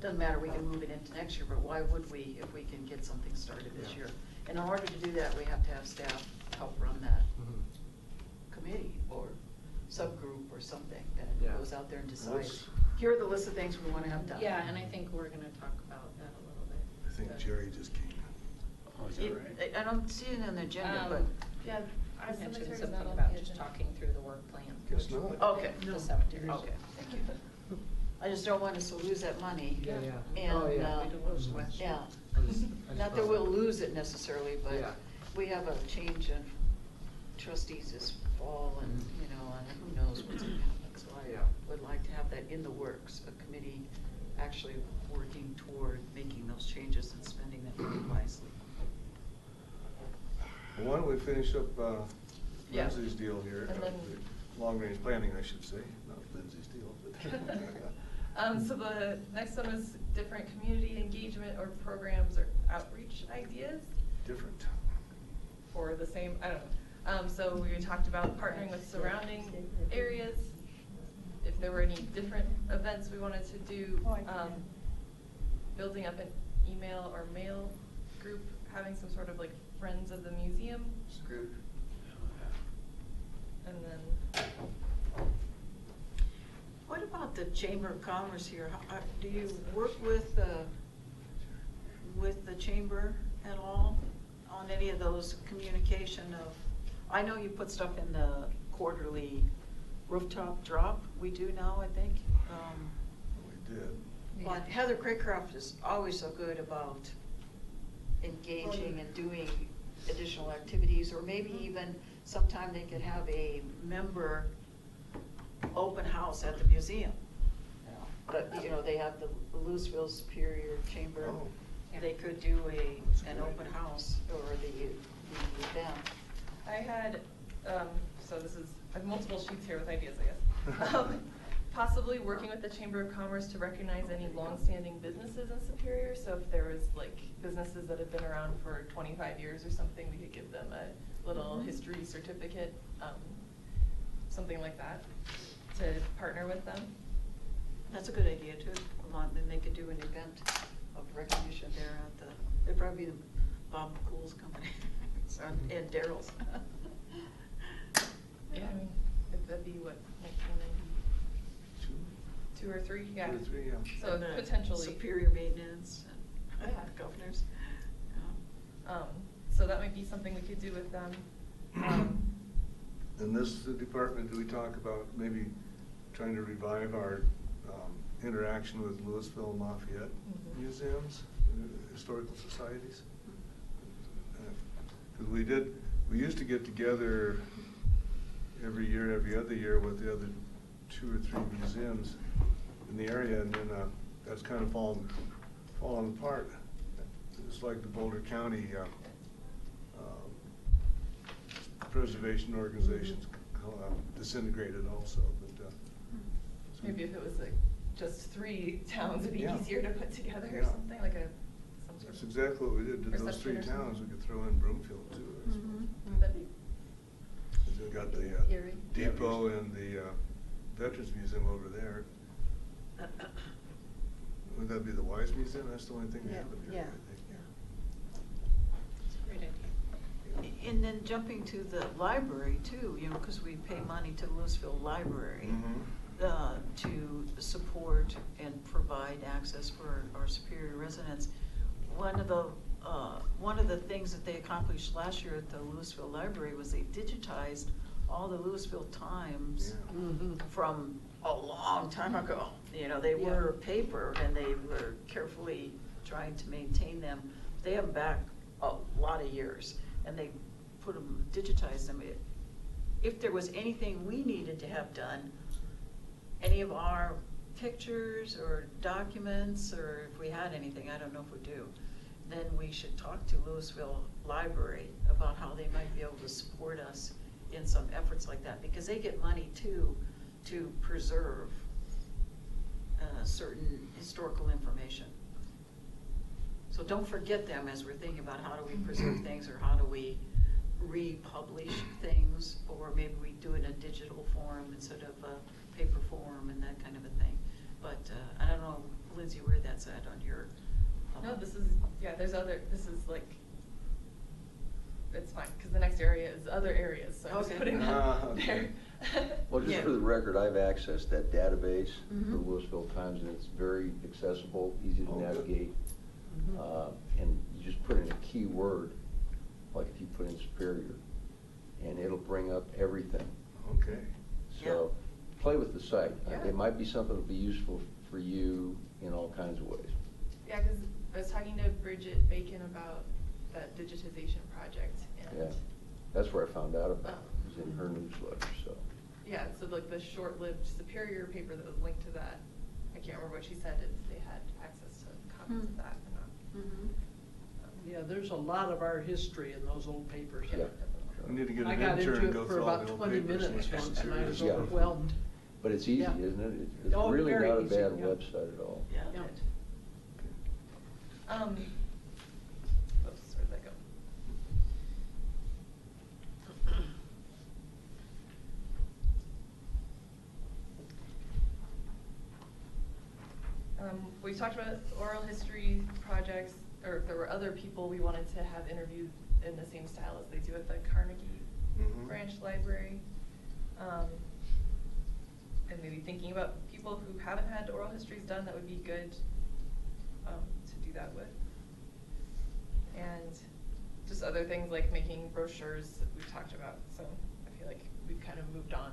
Doesn't matter, we can move it into next year, but why would we if we can get something started this Yeah. year? And in order to do that, we have to have staff help run that committee or subgroup or something that Yeah. goes out there and decides, Let's- here are the list of things we wanna have done. Yeah, and I think we're gonna talk about that a little bit. I think Jerry just came. Oh, is that right? I don't see it on the agenda, but. Yeah, I our mentioned cemetery's something not on about the just agenda. talking through the work plan. Guess which not. would Okay. be The cemetery. Okay, thank you. I just don't want us to lose that money. Yeah, yeah. And, Oh, yeah. we don't lose Mhm. much. Yeah. I just Not that thought- we'll lose it necessarily, but Yeah. we have a change in trustees this fall and, Mhm. you know, and who knows what's gonna happen. So Yeah. I would like to have that in the works, a committee actually working toward making those changes and spending that money wisely. Well, why don't we finish up Yeah. Lindsay's deal here? And then- Long-range planning, I should say, not Lindsay's deal, but. So the next one was different community engagement or programs or outreach ideas Different. for the same, I don't know. So we talked about partnering with surrounding areas, if there were any different events we wanted to do, building up an email or mail group, having some sort of like Friends of the Museum group. And then, What about the Chamber of Commerce here? Do you work with the Chamber at all on any of those communication of, I know you put stuff in the quarterly rooftop drop, we do now, I think. We did. But Heather Craycroft is always so good about engaging and doing additional activities, or maybe even sometime they could have a member open house at the museum. but, you know, they have the Louisville Superior Chamber. Oh. They could do an open house or the event. I had, so this is, I have multiple sheets here with ideas, I guess. Possibly working with the Chamber of Commerce to recognize any longstanding businesses in Superior. So if there was like businesses that have been around for 25 years or something, we could give them a little history certificate, something like that, to partner with them. That's a good idea too. Then they could do an event of recognition there at the, it'd probably be the Bob Cool's company, so, and Daryl's. Yeah, I mean, that'd be what, 1992 or 3, yeah. 2 or 3, yeah. So And the potentially. Superior Maintenance and Yeah. Governors. Yeah. So that might be something we could do with them. In this department, do we talk about maybe trying to revive our interaction with Louisville and Lafayette museums, historical societies? Because we used to get together every year, every other year with the other 2 or 3 museums in the area, and then that's kind of fallen apart. It's like the Boulder County preservation organizations disintegrated also, but. Maybe if it was like just 3 towns, it'd be Yeah. easier to put together or Yeah. something, like some sort That's of. exactly what we did, to those 3 reception or something. towns, we could throw in Broomfield too, I suppose. That'd be, They got the Erie. depot and the Veterans Museum over there. Would that be the Wise Museum? That's the only thing they Yeah, have in yeah. here, I think. It's a great idea. And then jumping to the library too, you know, because we pay money to Louisville Library to support and provide access for our Superior residents. One of the things that they accomplished last year at the Louisville Library was they digitized all the Louisville Times from a long time ago. You know, they were paper and they were carefully trying to maintain them. They have them back a lot of years and they put them, digitized them. If there was anything we needed to have done, any of our pictures or documents, or if we had anything, I don't know if we do, then we should talk to Louisville Library about how they might be able to support us in some efforts like that, because they get money too to preserve certain historical information. So don't forget them as we're thinking about how do we preserve things, or how do we republish things, or maybe we do it in a digital form instead of a paper form and that kind of a thing. But I don't know, Lindsay, where that's at on your. no, this is, yeah, this is like, it's fine, because the next area is other areas, so I'm just Okay. putting that there. Well, just Yeah. for the record, I've accessed that database for Mhm. Louisville Times, and it's very accessible, easy to Oh, good. navigate. And you just put in a keyword, like if you put in Superior, and it'll bring up everything. Okay. So, play with the site. Yeah. It might be something that'll be useful for you in all kinds of ways. Yeah, because I was talking to Bridget Bacon about that digitization project, and. Yeah, that's where I found out about it. It was in her newsletter, so. Yeah, so like the short-lived Superior paper that was linked to that, I can't remember what she said, if they had access to copies of that or not. Yeah, there's a lot of our history in those old papers. Yeah. We need to get I an got intern into and go it for through all about the old 20 papers. minutes once, and I was Yeah. overwhelmed. But it's easy, Yeah. isn't it? It's Oh, really very not a easy, bad yeah. website at all. Yeah. Yeah. Oops, where'd that go? We talked about oral history projects, or if there were other people we wanted to have interviewed in the same style as they do at the Carnegie Branch Library. And maybe thinking about people who haven't had oral histories done, that would be good to do that with. And just other things like making brochures that we've talked about. So I feel like we've kind of moved on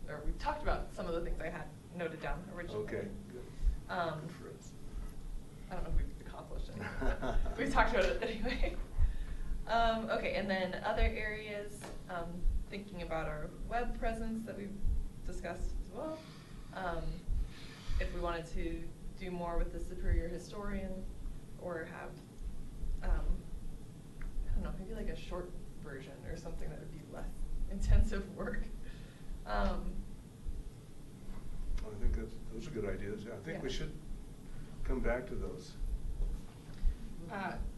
or we've talked about some of the things I had noted down originally. Okay, good. Good for us. I don't know if we've accomplished it, but we've talked about it anyway. Okay, and then other areas, thinking about our web presence that we've discussed as well. if we wanted to do more with the Superior Historian, or have, I don't know, maybe like a short version or something that would be less intensive work. I think those are good ideas. I think we should come back to those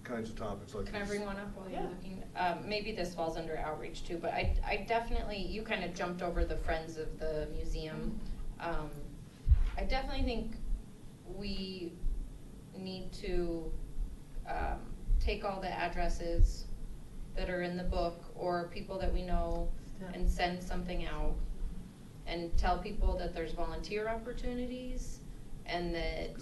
kinds of topics like this. Can I bring one up while you're Yeah. looking? Maybe this falls under outreach too, but I definitely, you kind of jumped over the Friends of the Museum. I definitely think we need to take all the addresses that are in the book or people that we know and send something out and tell people that there's volunteer opportunities and that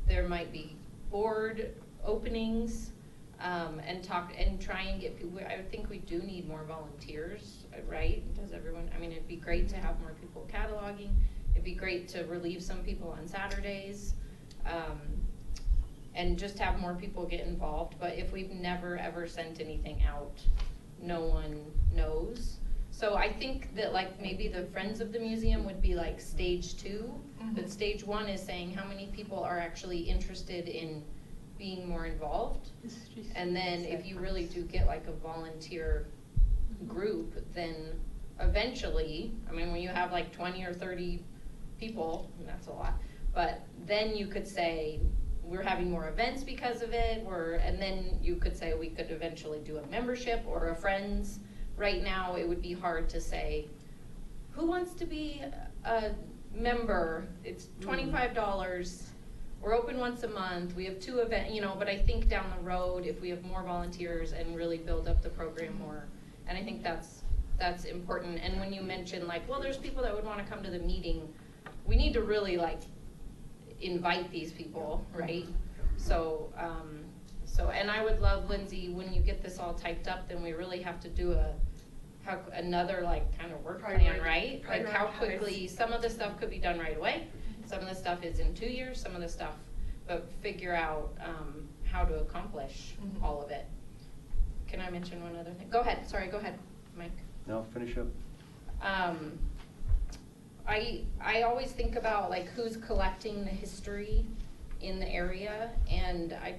there might be board openings, and talk and try and get people. I think we do need more volunteers, right? Does everyone? I mean, it'd be great to have more people cataloging. It'd be great to relieve some people on Saturdays, and just have more people get involved. But if we've never ever sent anything out, no one knows. So I think that like maybe the Friends of the Museum would be like stage 2, but stage 1 is saying how many people are actually interested in being more involved. And then if you really do get like a volunteer group, then eventually, I mean, when you have like 20 or 30 people, that's a lot, but then you could say, we're having more events because of it, and then you could say we could eventually do a membership or a Friends. Right now, it would be hard to say, who wants to be a member? It's $25. We're open once a month. We have 2 events, but I think down the road, if we have more volunteers and really build up the program more, and I think that's important. And when you mention like, well, there's people that would want to come to the meeting, we need to really like invite these people, right? So, and I would love, Lindsay, when you get this all typed up, then we really have to do another like kind of work plan, right? Like how quickly, some of the stuff could be done right away. Some of the stuff is in 2 years, some of the stuff, but figure out how to accomplish all of it. Can I mention one other thing? Go ahead, sorry, go ahead, Mike. No, finish up. I always think about like who's collecting the history in the area, and I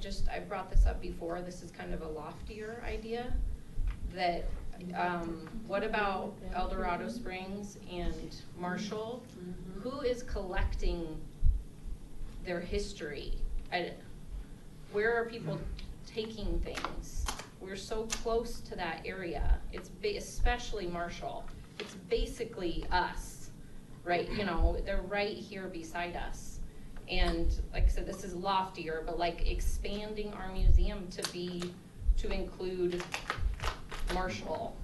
brought this up before, this is kind of a loftier idea, that what about El Dorado Springs and Marshall? Who is collecting their history? Where are people taking things? We're so close to that area. It's especially Marshall. It's basically us, right? They're right here beside us. And like I said, this is loftier, but like expanding our museum to include Marshall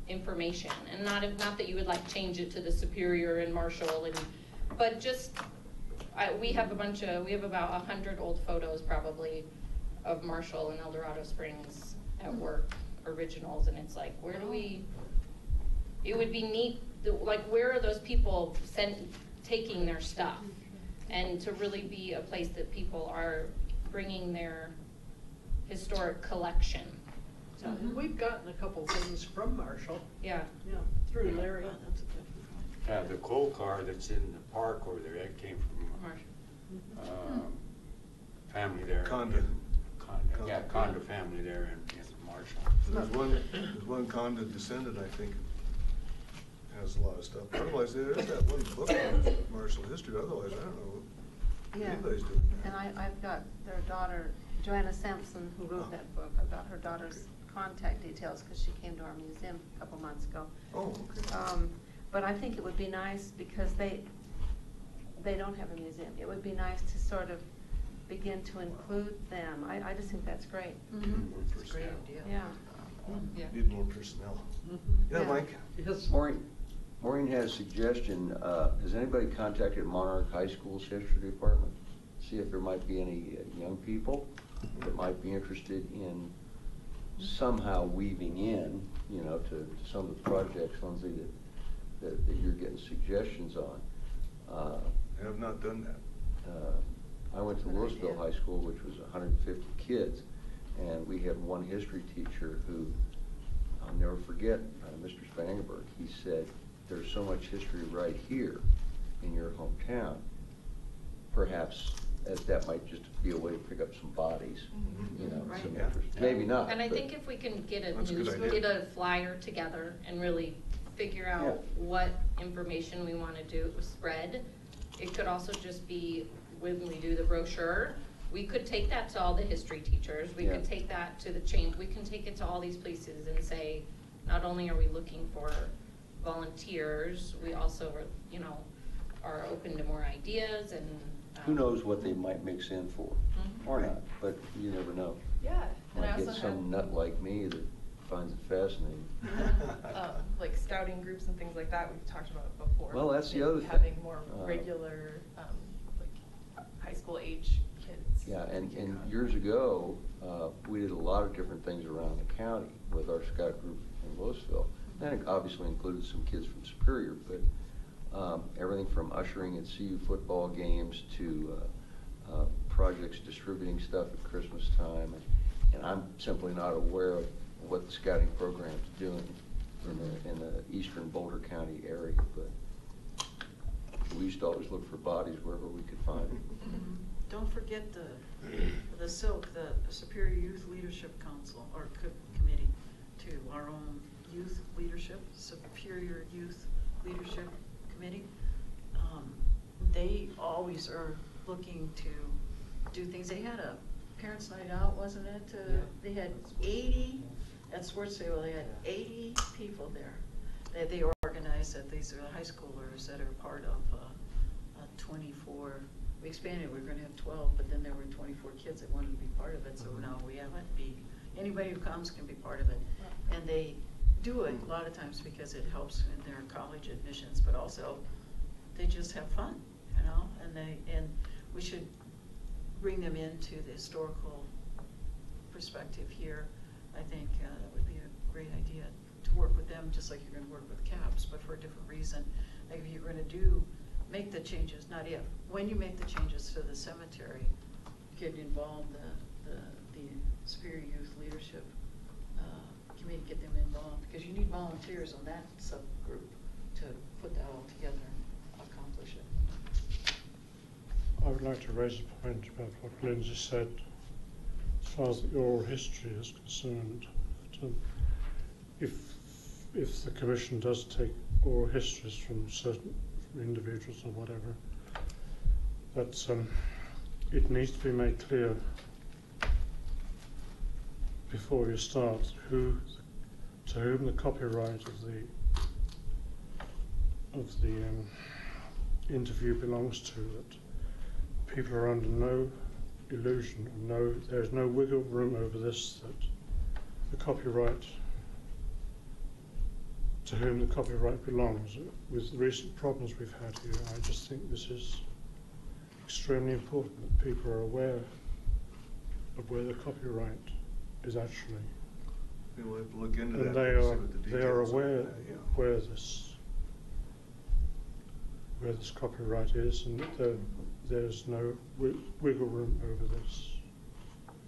information, and not that you would like change it to the Superior and Marshall, but just we have about 100 old photos probably of Marshall and El Dorado Springs at work, originals, and it's like, where do we? It would be neat, like where are those people taking their stuff, and to really be a place that people are bringing their historic collection. So We've gotten a couple things from Marshall. Yeah. Yeah, through Larry. The coal car that's in the park over there, that came from family there. Conda. Yeah, Conda family there in Marshall. There's one Conda descendant, I think, has a lot of stuff. Otherwise, there is that one book on Marshall history. Otherwise, I don't know what anybody's doing. And I've got their daughter, Joanna Sampson, who wrote that book. I've got her daughter's contact details because she came to our museum a couple months ago. Oh, okay. But I think it would be nice because they don't have a museum. It would be nice to sort of begin to include them. I just think that's great. It's a great idea. Yeah. Need more personnel. Yeah, Mike? Yes. Maureen had a suggestion. Has anybody contacted Monarch High School's history department? See if there might be any young people that might be interested in somehow weaving in, to some of the projects, Lindsay, that you're getting suggestions on. I have not done that. I went to Louisville High School, which was 150 kids, and we had one history teacher who, I'll never forget, Mr. Spangenberg. He said, there's so much history right here in your hometown. perhaps as that might just be a way to pick up some bodies, you know, Right. some Yeah. interest. Maybe not. And I but- think if we can get That's a good idea. get a flyer together and really figure out Yeah. what information we wanna do, spread. It could also just be when we do the brochure, we could take that to all the history teachers, we could Yeah. take that to the chain, we can take it to all these places and say, not only are we looking for volunteers, we also are, you know, are open to more ideas and. Who knows what they might mix in for, Mhm. or not, but you never know. Yeah, and I Might also get some have. nut like me that finds it fascinating. Like scouting groups and things like that, we've talked about it before. Well, that's the Maybe other thing. Having more Uh, regular, like, high school age kids. Yeah, and we can years ago, we did a lot of different things around the county with our scout group in Louisville. And it obviously included some kids from Superior, but everything from ushering at CU football games to projects distributing stuff at Christmas time. And I'm simply not aware of what the scouting program's doing in the eastern Boulder County area, but we used to always look for bodies wherever we could find them. Don't forget the SILC, the Superior Youth Leadership Council, or committee, too, our own youth leadership, Superior Youth Leadership Committee. They always are looking to do things. They had a parents' night out, wasn't it? They had 80, at Sportsdale, they had 80 people there. They organized it. These are the high schoolers that are part of 24. We expanded, we were gonna have 12, but then there were 24 kids that wanted to be part of it, so now we have it be, anybody who comes can be part of it. And they do it a lot of times because it helps in their college admissions, but also they just have fun, you know, and we should bring them into the historical perspective here. I think that would be a great idea to work with them, just like you're gonna work with CAPS, but for a different reason. Like if you're gonna make the changes, not if, when you make the changes to the cemetery, get involved the Superior Youth Leadership Committee, get them involved, because you need volunteers on that subgroup to put that all together and accomplish it. I would like to raise a point about what Lindsay said. As far as the oral history is concerned, if the Commission does take oral histories from certain individuals or whatever, that it needs to be made clear before you start to whom the copyright of the interview belongs to. That people are under no illusion, there's no wiggle room over this, that the copyright, to whom the copyright belongs. With the recent problems we've had here, I just think this is extremely important that people are aware of where the copyright is actually. We'll have to look into And that. they and see are what the they are details aware that, yeah. where this copyright is, and that there's no wiggle room over this.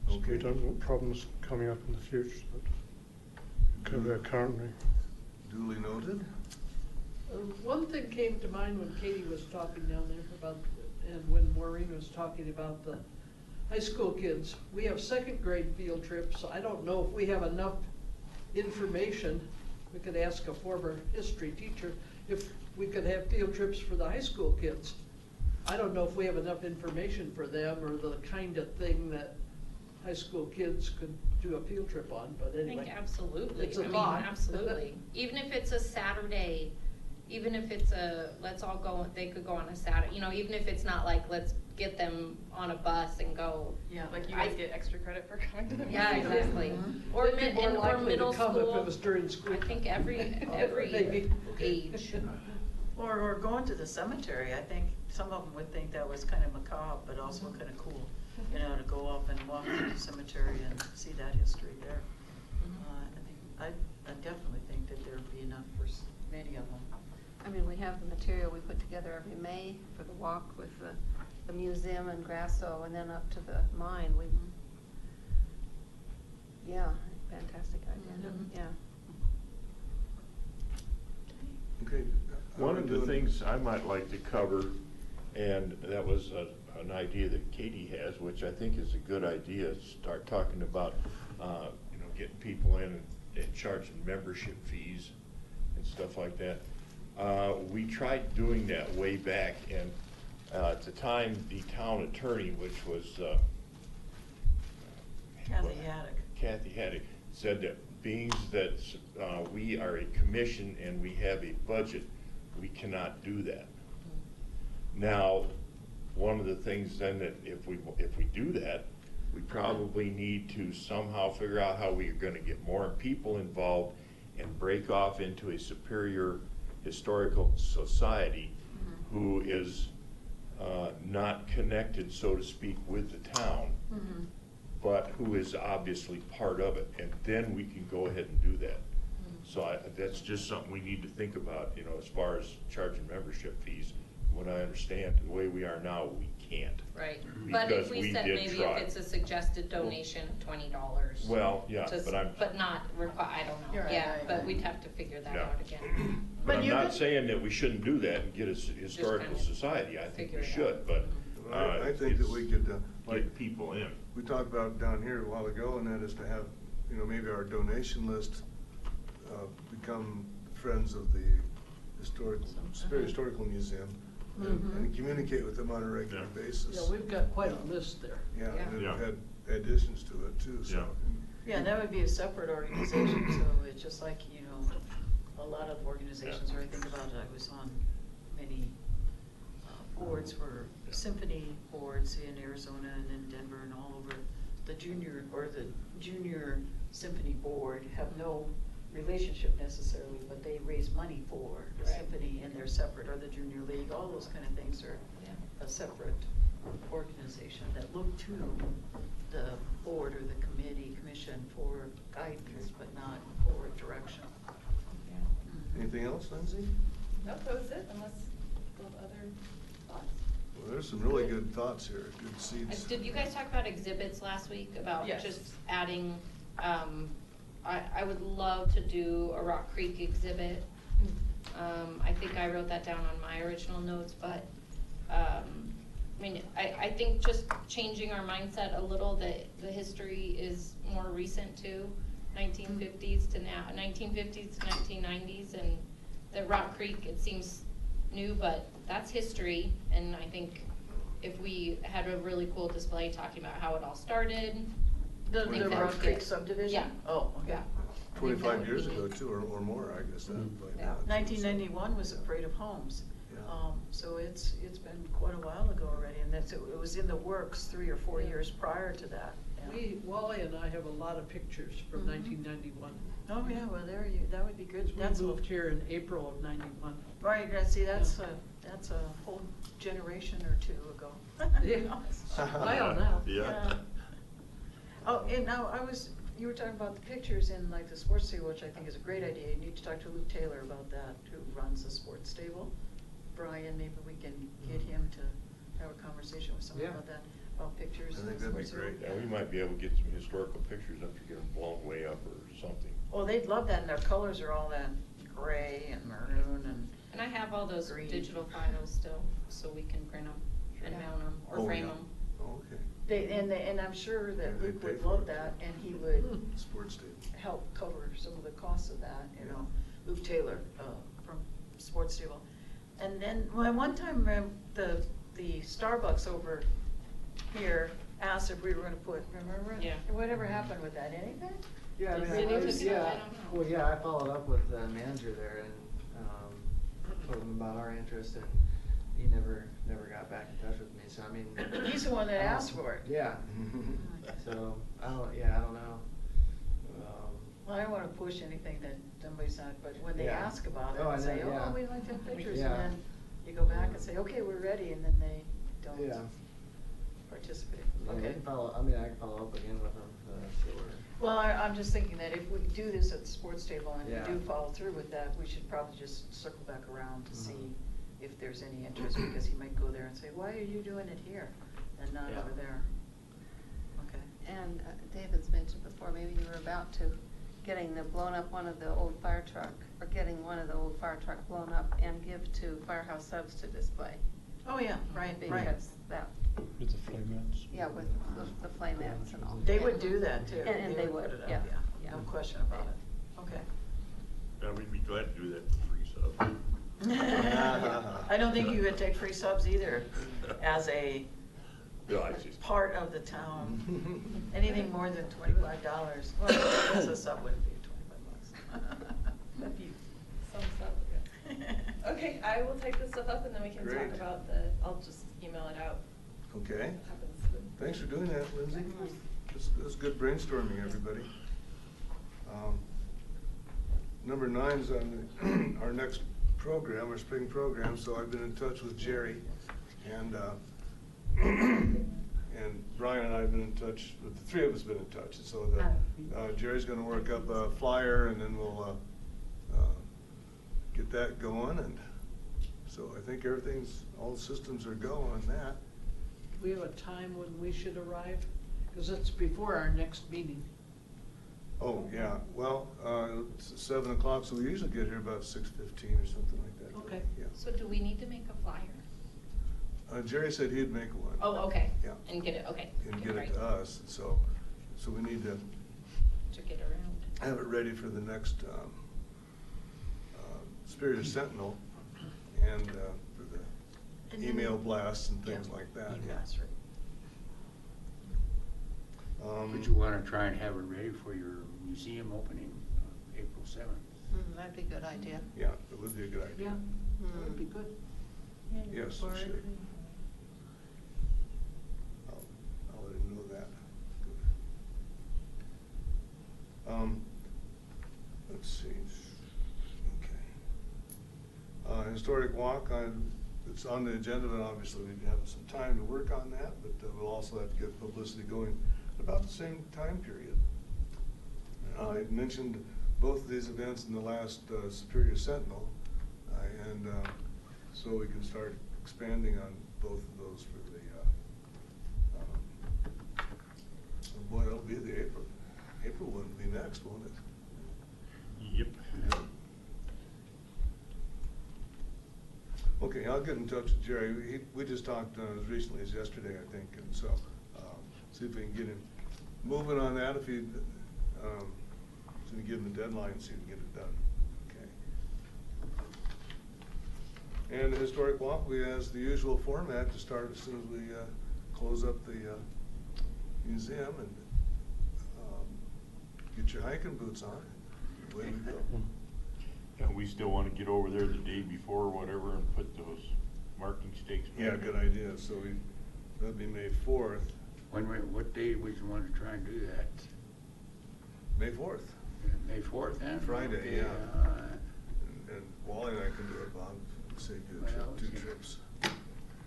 So we Okay. don't want problems coming up in the future that occur currently. Duly noted. One thing came to mind when Katie was talking down there about, and when Maureen was talking about the high school kids. We have second grade field trips. I don't know if we have enough information. We could ask a former history teacher if we could have field trips for the high school kids. I don't know if we have enough information for them or the kind of thing that high school kids could do a field trip on, but I anyway. think absolutely. It's a I mean, thought. absolutely. Even if it's a Saturday, even if it's let's all go, they could go on a Saturday, you know, even if it's not like, let's get them on a bus and go. Yeah, like you guys get extra credit for going to the. Yeah, museum. exactly. Mm-hmm. Or They'd be more or likely to middle come if school. it was during school. I think every Maybe. age. Or going to the cemetery. I think some of them would think that was kind of macabre, but also kind of cool, you know, to go up and walk through the cemetery and see that history there. I definitely think that there would be enough for many of them. I mean, we have the material we put together every May for the walk with the museum and Grasso, and then up to the mine. Yeah, fantastic idea. Mhm. Yeah. Okay. One of the things I might like to cover And that was an idea that Katie has, which I think is a good idea. Start talking about, getting people in and charging membership fees and stuff like that. We tried doing that way back, and at the time, the town attorney, which was Kathy Haddock, said that being that we are a commission and we have a budget, we cannot do that. Now, one of the things then that if we do that, we probably need to somehow figure out how we are going to get more people involved and break off into a superior historical society who is not connected, so to speak, with the town, but who is obviously part of it, and then we can go ahead and do that. So that's just something we need to think about, as far as charging membership fees. What I understand, the way we are now, we can't. Right, but if Because we said did maybe try. if it's a suggested donation of $20. Well, yeah, but not I don't know, You're right, yeah, right, but right. we'd have to figure that Yeah. out again. But I'm you not could- saying that we shouldn't do that and get a historical kind of society. I think figure we it out. should, but I think that we could, get people in. we talked about down here a while ago, and that is to have, maybe our donation list become friends of the Superior Historical Museum, and communicate with them on a regular basis. Yeah, we've got quite a list there. Yeah, and Yeah. we've had additions to it too, so. Yeah, that would be a separate organization, so it's just like, a lot of organizations, or I think about it, I was on many boards for symphony boards in Arizona and in Denver and all over. The junior symphony board have no relationship necessarily, but they raise money for the Right. symphony, and they're separate, or the junior league, all those kind of things are a separate organization that look to the board or the commission for guidance, but not for direction. Anything else, Lindsay? Nope, that was it, unless you have other thoughts. Well, there's some really good thoughts here, good seeds. Did you guys talk about exhibits last week, about Yes. just adding, I would love to do a Rock Creek exhibit. I think I wrote that down on my original notes, but, I think just changing our mindset a little, that the history is more recent too, 1950s to now, 1950s to 1990s, and that Rock Creek, it seems new, but that's history, and I think if we had a really cool display talking about how it all started. The I think that Rock would Creek fit. subdivision? Yeah. Oh, okay. Yeah. 25 years ago too, or more, I guess. That by now, too, so. 1991 was a Parade of Homes. Yeah. So it's been quite a while ago already, and it was in the works 3 or 4 years prior to that. Yeah. Wally and I have a lot of pictures from 1991. Oh, yeah, well, that would be good. We moved here in April of '91. Right, see, that's a whole generation or two ago. Yeah, well now. Yeah. Oh, and now you were talking about the pictures in like the sports stable, which I think is a great idea. You need to talk to Luke Taylor about that, who runs the sports stable. Brian, maybe we can get him to have a conversation with someone Yeah. about that, about pictures. I in think the that'd be sports stable. great. Yeah, we might be able to get some historical pictures up to get them blown way up or something. Oh, they'd love that, and their colors are all that gray and maroon And I have all those Green. digital files still, so we can print them and Yeah. mount them, or Oh, frame yeah. them. Oh, okay. and I'm sure that Yeah, Luke they'd pay would for love it. that, and he would Sports stable. help cover some of the costs of that, Luke Taylor, from Sports Stable. And then, one time, the Starbucks over here asked if we were gonna put, remember? Yeah. Whatever happened with that, anything? Yeah, I mean, Did I he was, took it? yeah, I don't know. well, yeah, I followed up with the manager there and, told him about our interest, and he never got back in touch with me, so I mean. He's the one that asked for it. Yeah, so, I don't know. Well, I don't wanna push anything that somebody's not, but when they Yeah. ask about it, Oh, I and say, know, yeah. oh, we'd like to have pictures, Yeah. and then you go back and say, okay, we're ready, and then they don't Yeah. participate. I Okay. can follow up again with him, see where. Well, I'm just thinking that if we do this at the sports table and Yeah. we do follow through with that, we should probably just circle back around to see Mhm. if there's any interest, because he might go there and say, why are you doing it here and not Yeah. over there? Okay. And David's mentioned before, maybe you were about to, getting blown up one of the old fire truck, or getting one of the old fire truck blown up and give to Firehouse Subs to display. Oh, yeah, right, right. Because that, With the flameouts. yeah, with the flameouts and all. They would do that too. And they would, put it up, yeah, yeah. No question about it. Okay. Yeah, we'd be glad to do that for free subs. I don't think you could take free subs either as a No, I just. part of the town. Anything more than $25. Well, I guess a sub wouldn't be $25. That'd be some stuff, yeah. Okay, I will type this stuff up and then we can Great. talk about I'll just email it out. Okay. What happens with- Thanks for doing that, Lindsay. That's good brainstorming, everybody. Number 9's on our next program, our spring program, so I've been in touch with Jerry, and and Brian and I have been in touch, with the three of us have been in touch, and so Jerry's gonna work up a flyer, and then we'll get that going, and so I think all the systems are go on that. Do we have a time when we should arrive? Because it's before our next meeting. Oh, yeah, well, it's 7 o'clock, so we usually get here about 6:15 or something like that. Okay. Yeah. So do we need to make a flyer? Jerry said he'd make one. Oh, okay. Yeah. And get it, okay. And Okay, get it great. to us, so we need to To get around. have it ready for the next Superior Sentinel and for the And then- email blasts and things Yeah, like that. yeah, that's right. Would you want to try and have it ready for your museum opening April 7th? That'd be a good idea. Yeah, it would be a good idea. Yeah, that would be good. Yes, we should. I'll let him know that. Let's see. Okay. Historic walk, it's on the agenda, and obviously we have some time to work on that, but we'll also have to get publicity going at about the same time period. I mentioned both of these events in the last Superior Sentinel, and so we can start expanding on both of those for the, oh boy, that'll be the April one will be next, won't it? Yep. Okay, I'll get in touch with Jerry. We just talked as recently as yesterday, I think, and so see if we can get him moving on that. If he, so we give him a deadline and see if we can get it done. Okay. And the historic walk, we has the usual format to start as soon as we close up the museum and get your hiking boots on. Away we go. And we still want to get over there the day before or whatever and put those marking stakes back. Yeah, good idea. So that'd be May 4th. What day would you want to try and do that? May 4th. May 4th, and Friday, okay, yeah. And Wally and I can do it, Bob. Say good Well, trip, 2 yeah. trips.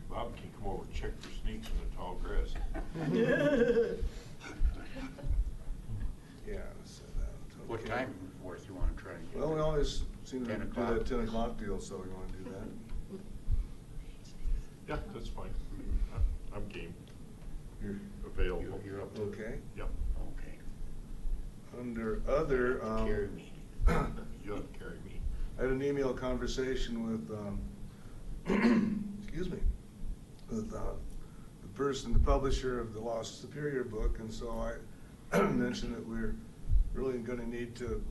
Bob can come over and check for snakes in the tall grass. Yeah, so that. What okay. time fourth you want to try and get? Well, we always seem to 10 do o'clock? that 10 o'clock deal, so we want to do that. Yeah, that's fine. I'm game. You're Available. You're up to it? okay. Yep. Okay. Under other, Carry me. You'll have to carry me. I had an email conversation with, excuse me, with the person, the publisher of the Lost Superior book, and so I mentioned that we're really going to need to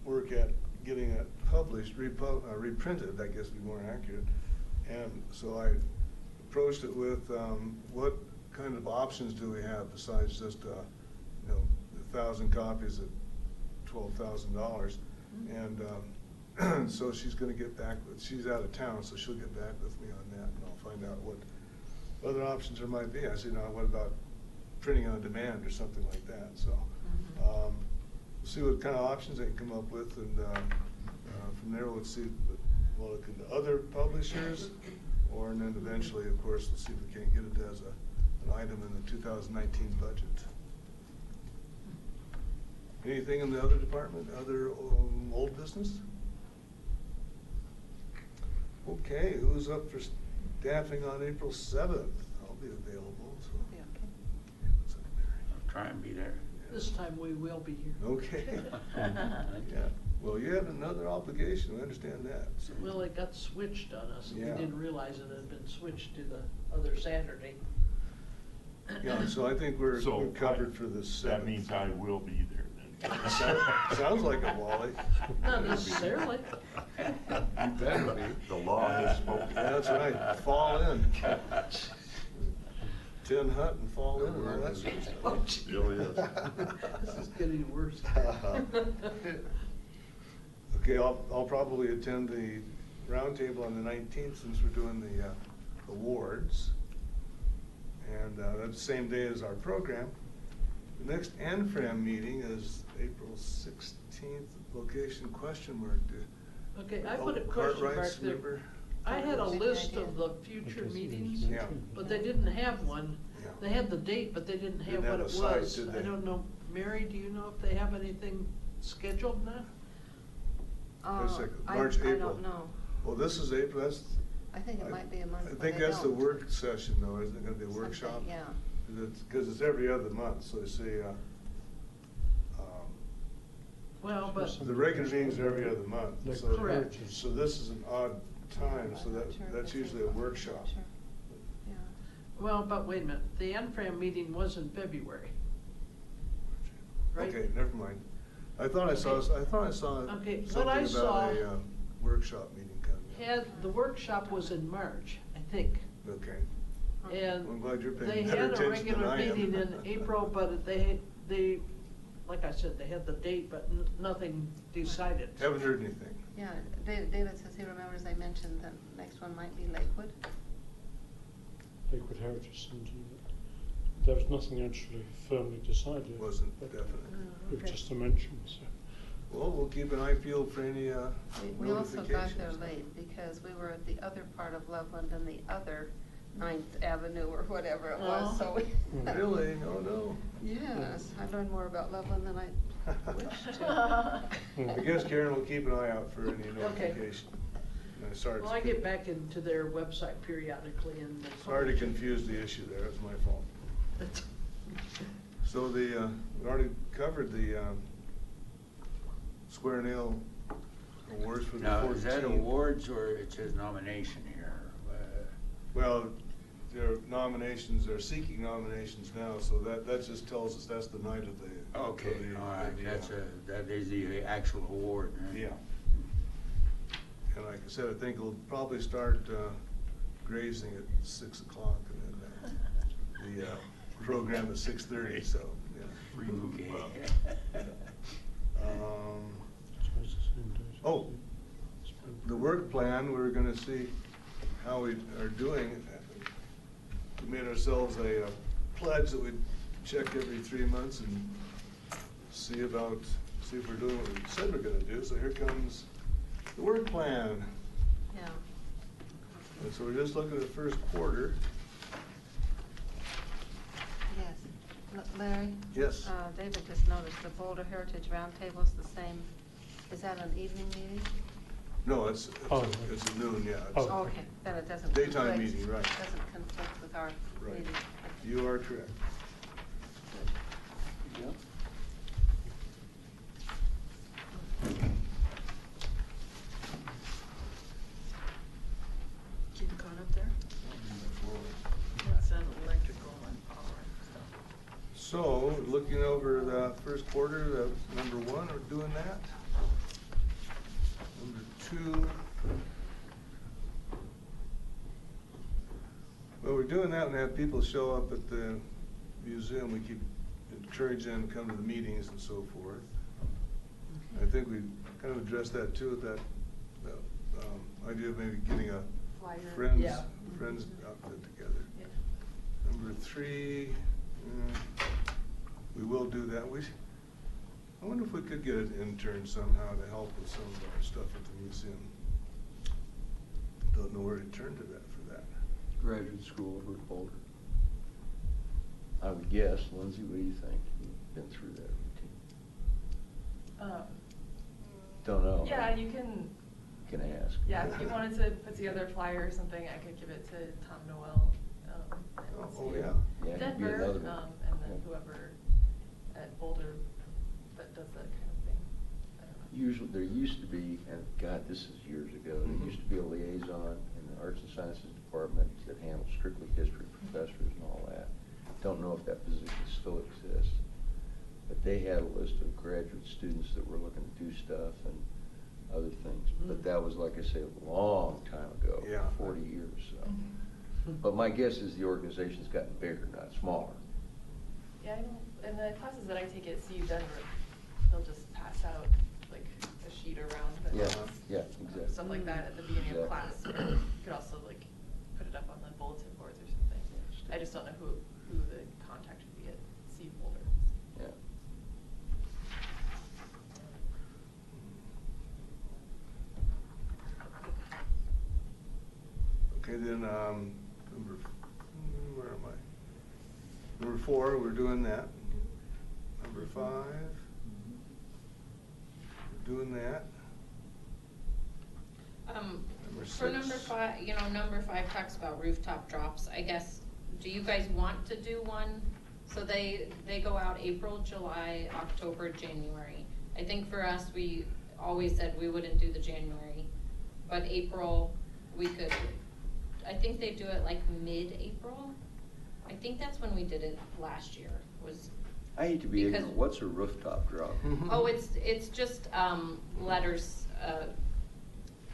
work at getting it published, reprinted, I guess would be more accurate. And so I approached it with what kind of options do we have besides just, 1,000 copies at $12,000. And so she's going to get back she's out of town, so she'll get back with me on that, and I'll find out what other options there might be. I said, what about printing on demand or something like that? So we'll see what kind of options they can come up with, and from there we'll see if we'll look into other publishers, and then eventually, of course, we'll see if we can't get it as an item in the 2019 budget. Anything in the other department, other old business? Okay, who's up for staffing on April 7th? I'll be available, so. Yeah, okay. What's up there? I'll try and be there. This time we will be here. Okay. Yeah. Well, you have another obligation, I understand that. So- Well, it got switched on us, and we Yeah. didn't realize it had been switched to the other Saturday. Yeah, so I think we're So covered for the 7th. That means I will be there then. Sounds like it, Wally. Not necessarily. You better be. The law has spoken. Yeah, that's right, fall in. Tin hut and fall in and all that sort of stuff. Oh, gee. Really is. This is getting worse. Okay, I'll probably attend the roundtable on the 19th since we're doing the awards. And that's the same day as our program. The next NFRAM meeting is April 16th, location question mark. Okay, I put a question mark Cartwright's there. River. I had a list of the future meetings, Yeah. but they didn't have one. Yeah. They had the date, but they didn't have Didn't what have it a site, was. did I they? don't know, Mary, do you know if they have anything scheduled now? Wait a second, I March, April. don't know. Well, this is April, that's. I think it might be a month I when think they that's the don't. work session though, isn't it gonna be a Something, workshop? yeah. Because it's every other month, so they say, Well, but, the regular meetings are every other month. So- Correct. So this is an odd time, so I'm not sure if that's it's usually a April. workshop. Sure. Yeah. well, but wait a minute, the NFRAM meeting was in February. Right? Okay, never mind. I thought I saw Okay, something what I about saw a workshop meeting coming up. the workshop was in March, I think. Okay. And I'm glad you're paying they better had a attention than regular I am. meeting in April, but they, like I said, they had the date, but nothing decided. Haven't heard anything. Yeah, David says he remembers I mentioned the next one might be Lakewood. Lakewood Heritage Centre. There was nothing actually firmly decided. Wasn't but definite. It was Okay. just a mention, so. Well, we'll keep an eye peeled for any We also got there notifications. late because we were at the other part of Loveland and the other 9th Avenue or whatever it was, so we. Really? Oh, no. Yes, I learned more about Loveland than I wished to. I guess Karen will keep an eye out for any Okay. notification. No, sorry. Well, I get back into their website periodically and. Sorry to confuse the issue there, that's my fault. So we already covered the Square Nail Awards for the 14th. Now, is that awards or it says nomination here? Well, their nominations, they're seeking nominations now, so that just tells us that's the night of the. Okay, of the- all right, of the, that is the actual award, huh? Yeah. And like I said, I think it'll probably start grazing at 6 o'clock and then the program at 6:30, so, yeah. Okay. So it's the same date. Oh, the work plan, we're gonna see how we are doing. We made ourselves a pledge that we'd check every 3 months and see if we're doing what we said we're gonna do. So here comes the work plan. Yeah. And so we're just looking at the first quarter. Yes. Larry? Yes. David just noticed the Boulder Heritage Roundtable is the same. Is that an evening meeting? No, it's Oh. it's at noon, yeah. It's- Oh. Oh, okay, then it doesn't. Daytime conflict- meeting, right. Doesn't conflict with our Right. meeting. You are correct. Yep. Getting caught up there? It's an electrical and power and stuff. So, looking over the first quarter, that's number 1, we're doing that. Number 2. Well, we're doing that and have people show up at the museum. We keep encouraging them to come to the meetings and so forth. I think we kind of addressed that too, with that idea of maybe getting a Flyer. friends Yeah. outfit together. Yeah. Number 3, we will do that. I wonder if we could get an intern somehow to help with some of our stuff at the museum. Don't know where to turn to that for that. Graduate school over at Boulder. I would guess. Lindsay, what do you think? You've been through that routine. Don't know. Yeah, you can, Can ask. yeah, if you wanted to put together a flyer or something, I could give it to Tom Noel. Oh, yeah. Yeah, he'd be Denver, another one. and then Yeah. whoever at Boulder that does that kind of thing. I don't know. usually, there used to be, and God, this is years ago, there used to be a liaison in the Arts and Sciences Department that handled strictly history professors and all that. Don't know if that position still exists, but they had a list of graduate students that were looking to do stuff and other things. But that was, like I say, a long time ago, Yeah. 40 years, so. But my guess is the organization's gotten bigger, not smaller. Yeah, I know, in the classes that I take at CU Denver, they'll just pass out like a sheet around that Yeah, has yeah, exactly. stuff like that at the beginning of Exactly. class. Or you could also like put it up on the bulletin boards or something. I just don't know who the contact would be at CU Boulder. Yeah. Okay, then, where am I? Number 4, we're doing that. Number 5, we're doing that. Number For number 6. 5, you know, number 5 talks about rooftop drops. I guess, do you guys want to do one? So they go out April, July, October, January. I think for us, we always said we wouldn't do the January, but April, we could, I think they do it like mid-April. I think that's when we did it last year, was, I hate to be Because- ignorant, what's a rooftop drop? oh, it's just, letters,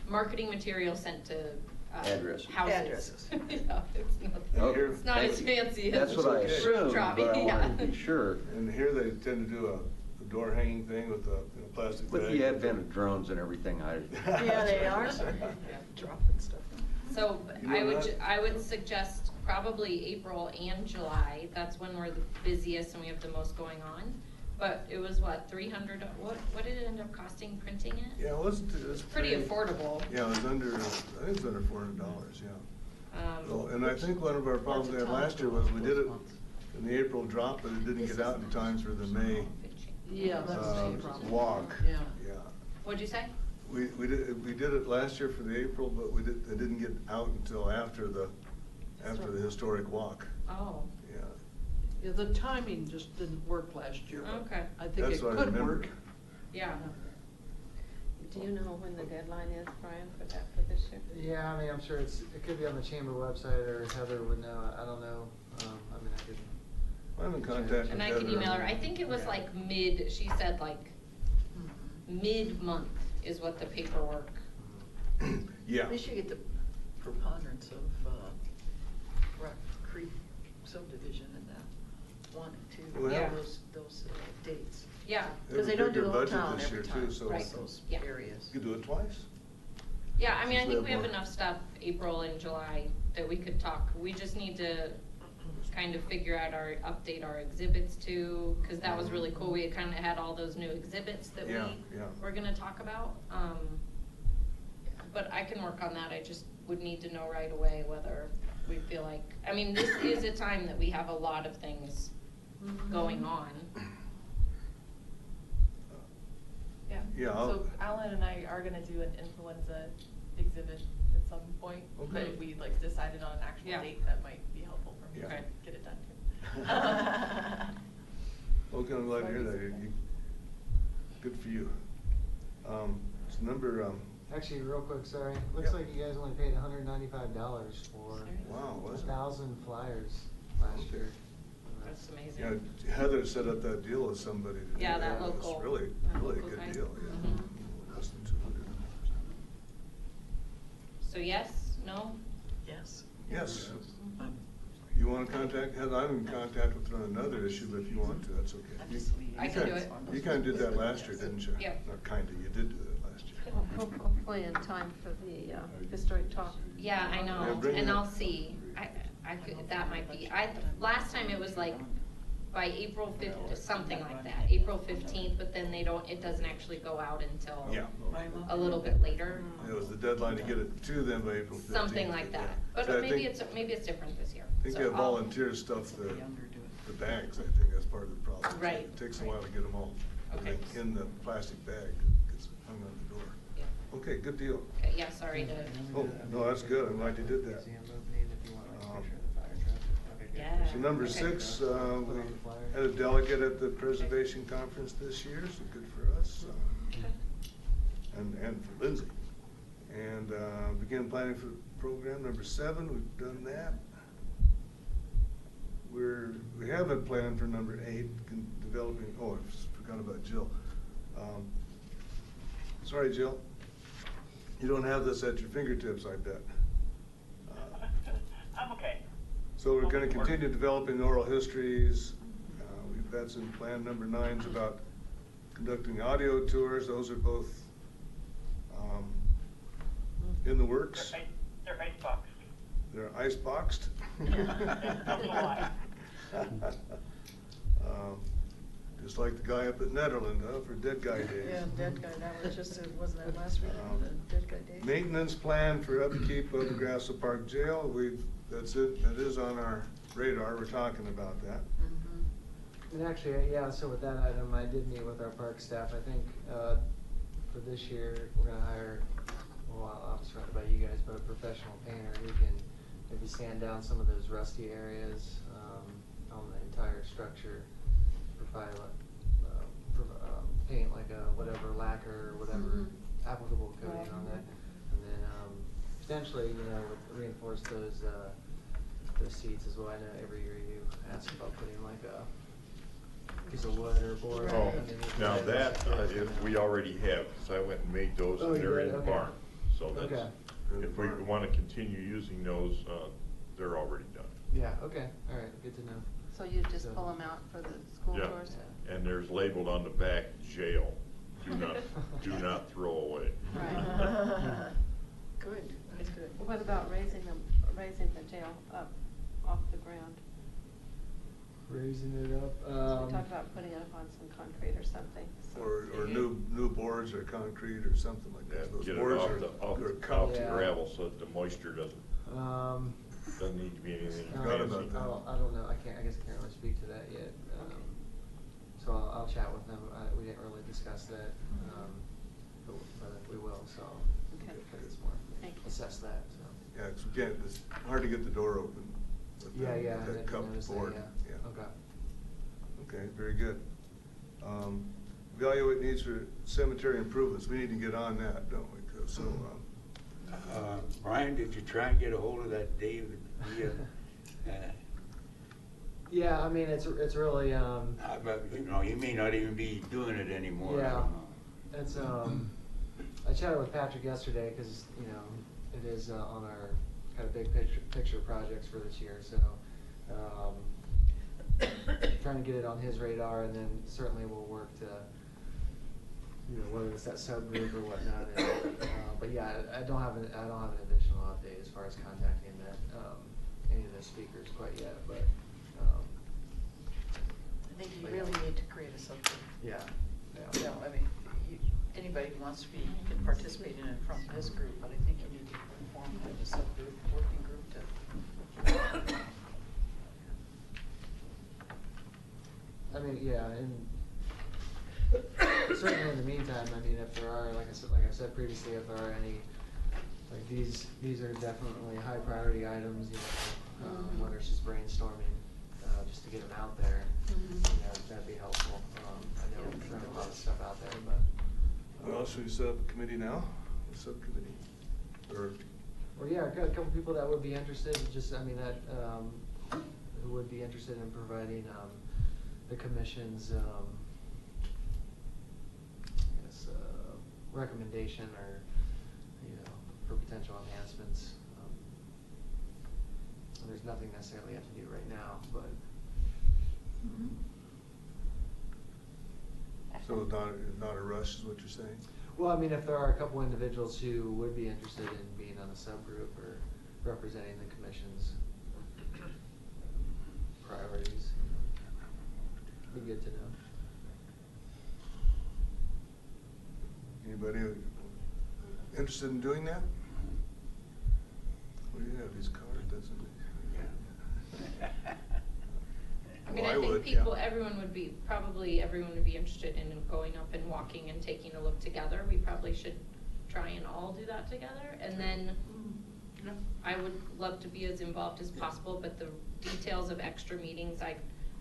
marketing material sent to, Addresses. houses. Addresses. Yeah, it's not, Okay, it's not thank as you. fancy as. That's what I okay. assumed, Drop, but I yeah. wanted to be sure. And here they tend to do a door hanging thing with a plastic bag. With the advent of drones and everything, Yeah, they are. Dropping stuff. So You know what? I would suggest probably April and July, that's when we're the busiest and we have the most going on. But it was what, 300, what did it end up costing printing it? Yeah, it was. It's pretty affordable. Yeah, it was under, I think it was under $400, yeah. Well, and I Which- think one of our problems we had last year was we did it in the April drop, but it didn't get out in time for the May Yeah, that's the problem. walk. Yeah. Yeah. What'd you say? We did it last year for the April, but it didn't get out until after the historic walk. Oh, Yeah. Yeah, the timing just didn't work last year. but Okay. I think That's it what I could remember. work. yeah. Do you know when the deadline is, Brian, for that for this year? Yeah, I mean, I'm sure it could be on the chamber website, or Heather would know, I don't know. I mean, I could. I'm in contact with And I can Heather. email her, I think it was like she said like mid-month is what the paperwork. Yeah. At least you get the preponderance of Rock Creek subdivision in that 1 and 2, Well, Yeah. those dates. Yeah, Because they have a don't do bigger Old budget Town this every year, time, too, so Right. those Yeah. areas. You could do it twice. yeah, I mean, I Since think we have have more. enough stuff April and July that we could talk. We just need to kind of figure out update our exhibits too, because that was really cool. We had kind of had all those new exhibits that Yeah, we yeah. were gonna talk about. But I can work on that. I just would need to know right away whether we feel like, I mean, this is a time that we have a lot of things going on. Yeah. Yeah, So Alan and I are gonna do an influenza exhibit at some point, but Okay. if we like decided on an actual Yeah. date, that might be helpful for me Yeah. to Okay. get it done too. Okay, I'm glad to hear that. Good for you. It's number, Actually, real quick, sorry, looks Yeah. like you guys only paid $195 for wow, was it? 1,000 flyers last Okay. year. That's amazing. Yeah, Heather set up that deal with somebody. to do Yeah, that It was local- really, that really a local good guy. deal, yeah. Mhm. Less than 200. So yes, no? Yes. Yes. I'm- You want to contact Heather? I'm in contact with her on another issue, but if you want to, that's okay. I can do it. You kind of did that last year, didn't you? Yep. Not kind of, you did do that last year. Hopefully in time for the historic talk. Yeah, I Yeah, know, bring it and up. I'll see. I could, that might be, last time it was like by April 5th, something like that, April 15th, but then it doesn't actually go out until Yeah. a little bit later. It was the deadline to get it to them by April 15th. Something like that. yeah. But So I maybe think- maybe it's different this year. I think So they have I'll- volunteers stuff the Younger do it. the bags, I think that's part of the problem. Right, It takes a right. while to get them all, Okay. in the plastic bag, gets hung on the door. Yeah. Okay, good deal. Okay, yeah, sorry to. Oh, no, that's good, I'm glad you did that. Museum opening if you want like a Um, picture of the fire truck. Okay, good. Yeah. So number Okay. 6, Put on we the flyer. had a delegate at the preservation conference this year, so good for us. and for Lindsay. And begin planning for program number 7, we've done that. We haven't planned for number 8, developing, oh, I forgot about Jill. Sorry, Jill. You don't have this at your fingertips, I bet. I'm okay. So we're gonna continue developing oral histories. That's in plan number 9's about conducting audio tours. Those are both in the works. They're iceboxed. They're iceboxed. That's a lie. Just like the guy up at Netherland, for Dead Guy Days. Yeah, Dead Guy, that was just, wasn't that last week, the Dead Guy Days? Maintenance plan for upkeep of the Grassl Park Jail. That's it. That is on our radar. We're talking about that. And actually, yeah, so with that item, I did meet with our park staff. I think for this year, we're gonna hire, well, I'll just run it by you guys, but a professional painter who can maybe sand down some of those rusty areas on the entire structure, provide paint like a whatever lacquer or whatever applicable coating on that, and then potentially, reinforce those seats as well. I know every year you ask about putting like a piece of wood or board. Oh, underneath now it. that, we already have, because I went and made those, Oh, and you they're did? in the Okay. barn. So that's, Okay. if we want to continue using those, they're already done. Yeah, okay, all right, good to know. So you just pull them out for the school Yeah, tours? and there's labeled on the back, jail, do not throw away. Right. Good, that's good. What about raising the jail up off the ground? Raising it up. So we talked about putting it up on some concrete or something. Or new boards or concrete or something like Yeah, that. Those get it boards off are- the, are off cupped. the Yeah. gravel so that the moisture doesn't need to be anything Forgot about fancy. that. I don't know, I guess I can't really speak to that yet. So I'll chat with them. We didn't really discuss that, but we will, so. Okay. It's more, Thank you. assess that, so. Yeah, 'cause again, it's hard to get the door open with Yeah, that- yeah. with I that didn't cupped notice that, board. yeah. Okay. Okay, very good. Evaluate needs for cemetery improvements. We need to get on that, don't we? 'Cause so, Brian, did you try and get a hold of that David? Yeah, I mean, it's really, You may not even be doing it anymore. I yeah, don't know. it's, I chatted with Patrick yesterday, cause, it is on our kind of big picture projects for this year, so, trying to get it on his radar, and then certainly we'll work to, whether it's that subgroup or whatnot, but yeah, I don't have an additional update as far as contacting any of the speakers quite yet, but, I think you really need to create a subgroup. yeah. I mean, anybody who wants to be, can participate in it from this group, but I think you need to form kind of a subgroup, working group to. I mean, yeah, and certainly in the meantime, I mean, if there are, like I said previously, if there are any, like these are definitely high priority items, whether it's just brainstorming, just to get them out there, that'd be helpful. I know we're throwing a lot of stuff out there, but. well, should we set up a committee now? A subcommittee? Or, Well, yeah, I've got a couple people that would be interested, who would be interested in providing, the commission's, recommendation or, for potential enhancements. There's nothing necessarily you have to do right now, but. so not a rush is what you're saying? Well, I mean, if there are a couple individuals who would be interested in being on a subgroup or representing the commission's priorities, be good to know. Anybody interested in doing that? What do you have, these cards, doesn't it? I mean, Well, I think would, people, yeah. everyone would be interested in going up and walking and taking a look together. We probably should try and all do that together. And then I would love to be as involved as possible, but the details of extra meetings,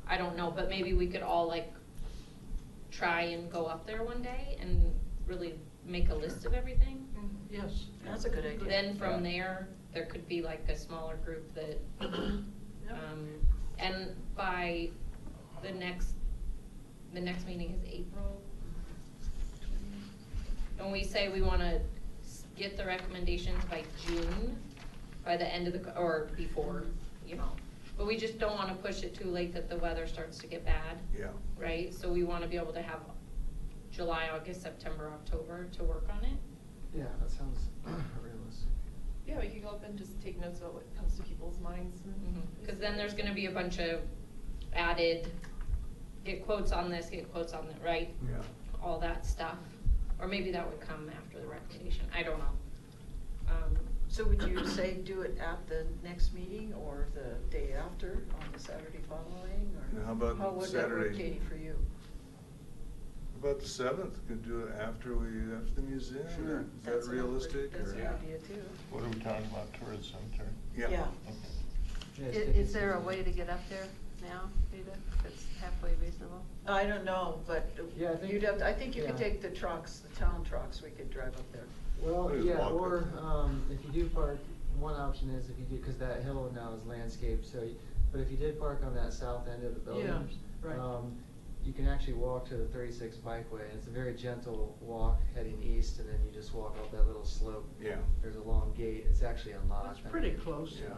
I don't know, but maybe we could all try and go up there one day and really make a list of everything. Yes. That's a good idea. Then from there could be like a smaller group that, and by the next meeting is April. And we say we wanna get the recommendations by June, by the end of the, or before, you know. But we just don't wanna push it too late that the weather starts to get bad. Yeah. Right, so we wanna be able to have July, August, September, October to work on it. Yeah, that sounds realistic. Yeah, we could go up and just take notes about what comes to people's minds. Cause then there's gonna be a bunch of added, get quotes on this, get quotes on that, right? Yeah. All that stuff, or maybe that would come after the recommendation, I don't know. So would you say do it at the next meeting or the day after, on the Saturday following, or? Now, how about How would that work, Saturday? Katie, for you? About the 7th, could do it after the museum? Sure. Is That's that a- realistic? That's or- a good idea too. What are we talking about, tourist cemetery? Yeah. Yeah. Yeah, Is there a way to get up there now, Rita, if it's halfway reasonable? I don't know, but Yeah, I think- you'd have, I think you could yeah. take the trucks, the town trucks, we could drive up there. Well, Just yeah, walk or, up. if you do park, one option is if you do, cause that hill now is landscaped, so, but if you did park on that south end of the building. Yeah, right. You can actually walk to the 36 bikeway, and it's a very gentle walk heading east, and then you just walk up that little slope. Yeah. There's a long gate, it's actually unlocked. It's pretty close. Yeah.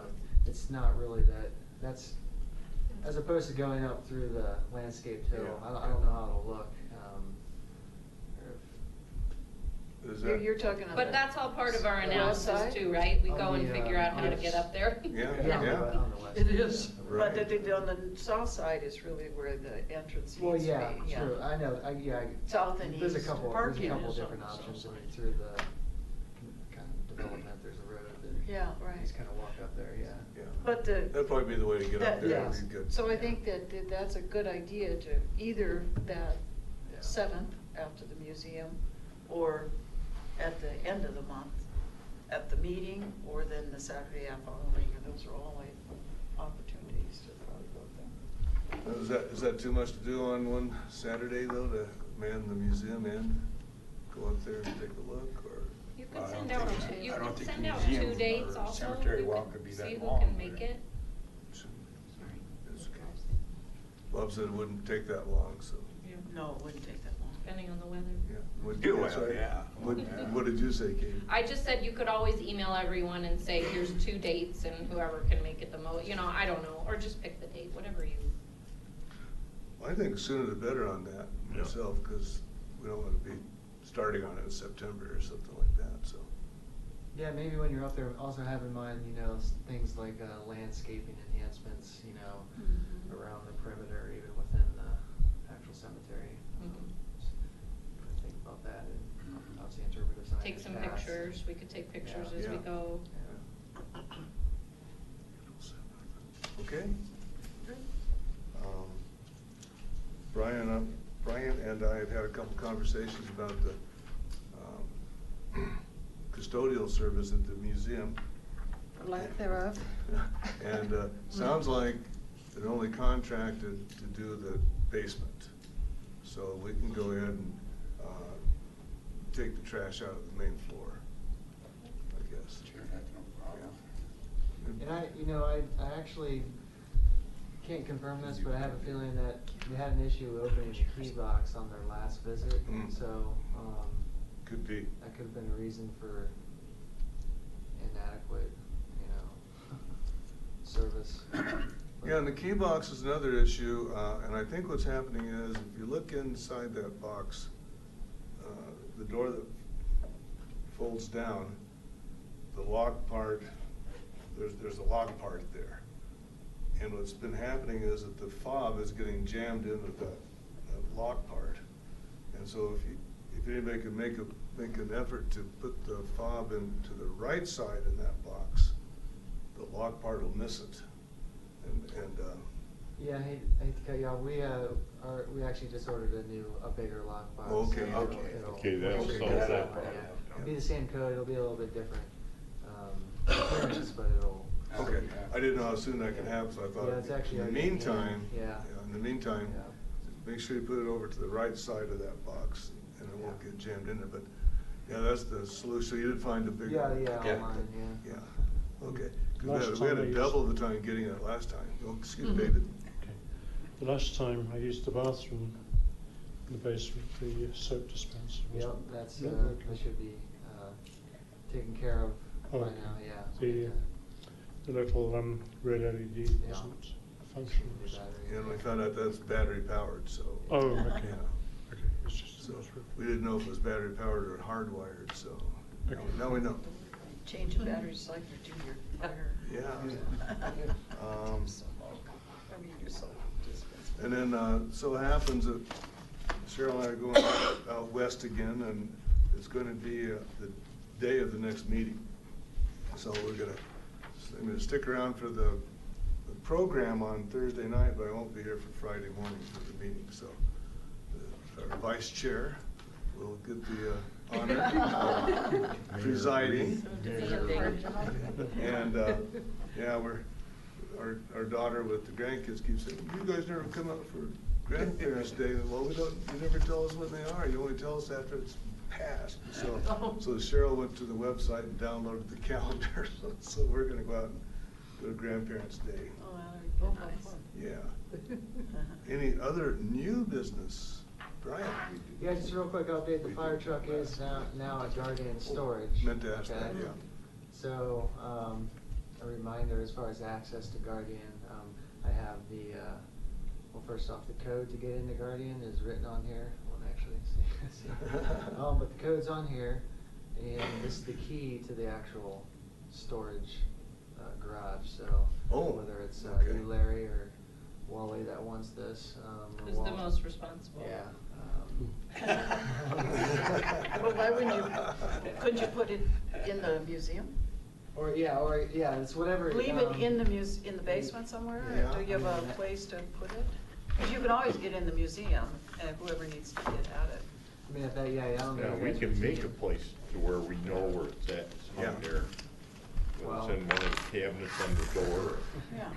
It's not really that's, as opposed to going up through the landscaped hill, Yeah. I don't know how it'll look. Is that? You're talking on the. But that's all part of our the west analysis side? too, right? We On go and the, figure out how to yes. get up there. Yeah, Yeah, yeah. on the west. It is. Right. But on the south side is really where the entrance Well, needs to yeah, be, true, I know, South and there's a east. couple, Parking is different on the south options, I side. mean, through the kind of development, there's a road that. Yeah, right. Just kind of walk up there, yeah. Yeah. But That'd probably be the way to get up that- there, yes. would be good. So I think that that's a good idea to either that Yeah. 7th after the museum or at the end of the month at the meeting, or then the Saturday following, and those are all like opportunities to probably go there. Is that too much to do on one Saturday though, to man the museum and go up there and take a look, or? You I could don't send out, think- you I don't could think send the out museum 2 dates or also. cemetery You walk could could be see that who long, can would make it? it. Bob said it wouldn't take that long, so, No, it wouldn't take that long. Depending on the weather. yeah. What- Yeah, that's well, right. yeah. What did you say, Katie? I just said you could always email everyone and say, here's 2 dates and whoever can make it the most, you know, I don't know, or just pick the date, whatever you. I think the sooner the better on that Yeah. myself, because we don't want to be starting on it in September or something like that, so. Yeah, maybe when you're up there, also have in mind, things like landscaping enhancements, around the perimeter, even within the actual cemetery. Think about that and obviously interpretive signs. Take some pictures, we could take pictures Yeah. as we Yeah. go. Okay. Brian and I have had a couple conversations about the custodial service at the museum. Lack thereof. And sounds like they're only contracted to do the basement. So we can go ahead and take the trash out of the main floor, I guess. Sure, that's no problem. And I actually can't confirm this, but I have a feeling that they had an issue opening the key box on their last visit, so, Could be. that could have been a reason for inadequate, service. Yeah, and the key box is another issue, and I think what's happening is, if you look inside that box, the door that folds down, the lock part, there's a lock part there. And what's been happening is that the fob is getting jammed into that lock part. And so if anybody could make an effort to put the fob into the right side in that box, the lock part will miss it. And Yeah, I hate to cut you off, we actually just ordered a bigger lockbox. Okay, so okay. Okay, that'll it'll solve fix that one, problem. yeah. It'll be the same code, it'll be a little bit different, appearance, but it'll. okay, I didn't know how soon that could happen, so I thought, Yeah, it's actually in the already- meantime, yeah. in the meantime, Yeah. make sure you put it over to the right side of that box, and it won't Yeah. get jammed in there. But Yeah, that's the solution. So you did find a bigger. Yeah, Yeah. online, yeah. Yeah, okay. 'Cause Last we had time I a used- double the time getting it last time. Oh, excuse Mhm. David. Okay. The last time I used the bathroom in the basement, the soap dispenser Yep, wasn't that's, not that working. should be, taken care of Oh, by okay. now, yeah. The little red LED Yeah. wasn't functional. The battery. And we found out that's battery powered, so. Oh, okay. Yeah. Okay, it's just So we didn't know if it was battery powered or hardwired, so now we know. Changing batteries like you do your fire. Yeah. I mean, your soap dispenser. And then, so it happens that Cheryl and I are going out west again, and it's gonna be the day of the next meeting. So I'm gonna stick around for the program on Thursday night, but I won't be here for Friday morning for the meeting, so our vice chair will get the honor of presiding. And, yeah, our daughter with the grandkids keeps saying, you guys never come out for Grandparents' Day. Well, you never tell us when they are. You only tell us after it's passed. So Cheryl went to the website and downloaded the calendar. So we're gonna go out and go to Grandparents' Day. Oh, that'd be nice. Yeah. Any other new business? Brian? Yeah, just a real quick update, the fire truck is now at Guardian Storage. Meant to ask okay? that, yeah. So, a reminder as far as access to Guardian, I have the, well, first off, the code to get into Guardian is written on here. I won't actually see. But the code's on here, and this is the key to the actual storage garage, so. Oh, whether it's okay. you, Larry, or Wally that wants this. or Who's the Walt. most responsible? Yeah. Well, why wouldn't you, couldn't you put it in the museum? Or, yeah, it's whatever. Leave it in the in the basement somewhere? Or Yeah. do you have a place to put it? Because you can always get in the museum, and whoever needs to get at it. I mean, if that, yeah, I don't know. Yeah, if we you can guys make a would place to where we know where it's at, it's Yeah. hung there. Well- It's in one of the cabinets on the door. Yeah.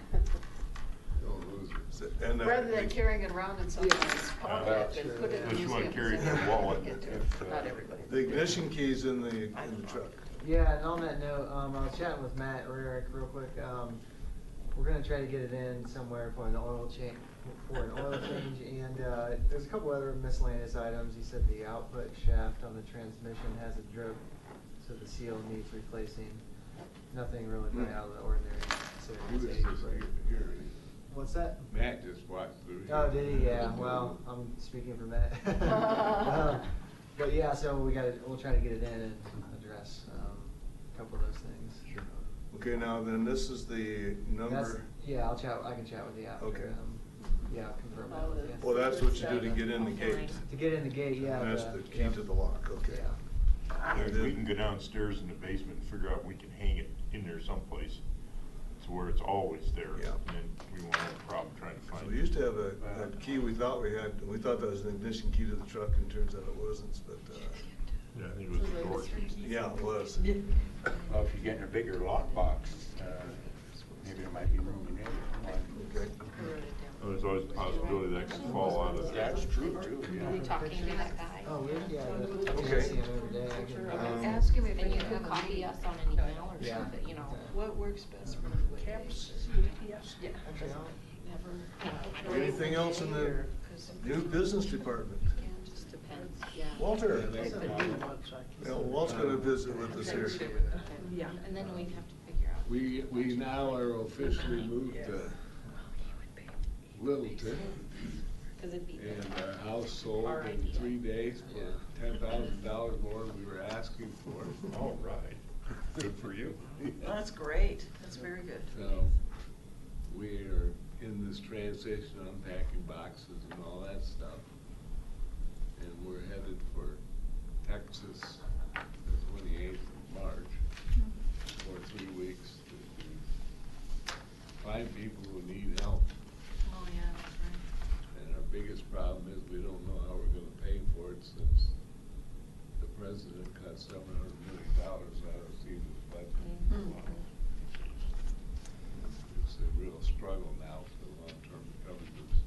Don't lose it. And, Rather than carrying it around in someone's pocket sure, and put it in the Unless you wanna museum. carry it in so your wallet. everybody can get to it. Not everybody. the ignition key's in the truck. Yeah, and on that note, I was chatting with Matt Rarick real quick. We're gonna try to get it in somewhere for an oil change, and there's a couple other miscellaneous items. He said the output shaft on the transmission has a drip, so the seal needs replacing. Nothing really very out of the ordinary. He was just here. What's that? Matt just walked through here. Oh, did he? Yeah, well, I'm speaking for Matt. But yeah, so we'll try to get it in and address a couple of those things. Sure. Okay, now then, this is the That's, number. yeah, I can chat with you after. Okay. Yeah, I'll confirm that with you. Well, that's what you do to get in the gate. To get in the gate, yeah. And that's the key yeah. to the lock, okay. Yeah. Yeah, we can go downstairs in the basement and figure out if we can hang it in there someplace to where it's always there. Yeah. And then we won't have a problem trying to So find we it. used to have a key we thought we had, we thought that was an ignition key to the truck, and turns out it wasn't, but, Yeah, I think it was the door key. yeah, it was. Well, if you're getting a bigger lockbox, maybe there might be room in there. Okay. Oh, there's always a possibility that could fall out of there. That's true, too, Are we yeah. talking to that guy? Oh, yeah, Okay. I see him every day. I can, Ask him if And he you can could have a copy meeting. us on an email or Yeah. something, you know. What works best for you? Camps, yes. Yeah. Actually, I'll- Never. Anything else in the new business department? It just depends, yeah. Walter? That's the new ones, I can- Yeah, Walt's gonna visit with us here. Yeah. And then we'd have to figure out. We now are officially moved to Littleton, Cause it'd be. and our house sold in 3 days for $10,000 more than we were asking for. All right. Good for you. Well, that's great, that's very good. So we are in this transition, unpacking boxes and all that stuff. And we're headed for Texas the 28th of March for 3 weeks to find people who need help. Oh, yeah, that's right. And our biggest problem is we don't know how we're gonna pay for it since the president cut $700 million out of Stevens' budget. It's a real struggle now for the long-term recovery groups.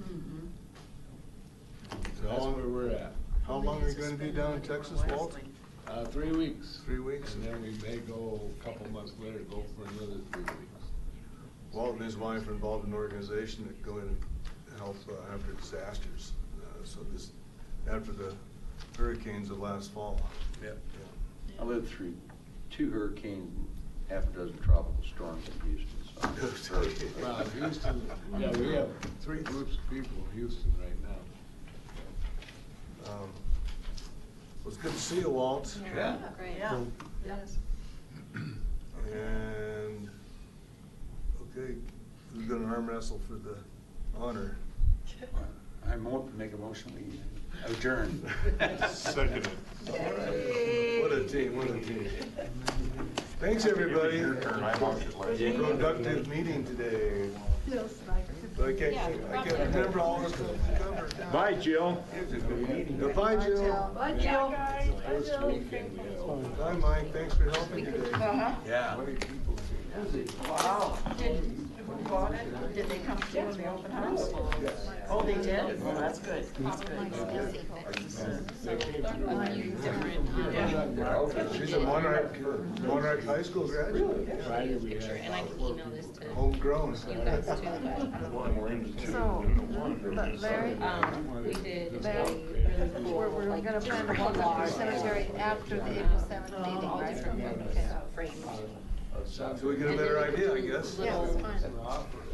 Mhm. So that's where we're at. How long are you gonna be down in Texas, Walt? 3 weeks. 3 weeks? And then we may go, a couple months later, go for another 3 weeks. Walt and his wife are involved in an organization that go in and help after disasters. So this, after the hurricanes of last fall. Yep. I lived through 2 hurricanes, half a dozen tropical storms in Houston, so. Well, Houston, yeah, we have 3 groups of people in Houston right now. It was good to see you, Walt. Yeah. Great. Yeah. Yes. And, okay, who's gonna arm wrestle for the honor? I make a motion, we adjourn. Second. What a team, what a team. Thanks, everybody. Productive meeting today. Feels like But I can't remember all the stuff we covered. Bye, Jill. Goodbye, Jill. Bye, Jill. Bye, Mike, thanks for helping today. Yeah. Wow. Did they come to the open house? Oh, they did? Well, that's good. That's good. She's a Monarch High School graduate. Picture, and I can email this to Homegrown. you guys too, but, So, but Larry, we did Larry, a really cool, we're like, gonna plan to hold the cemetery after the April 7th meeting, all right? different Okay. frames. So we get a better idea, I guess. Yeah, that's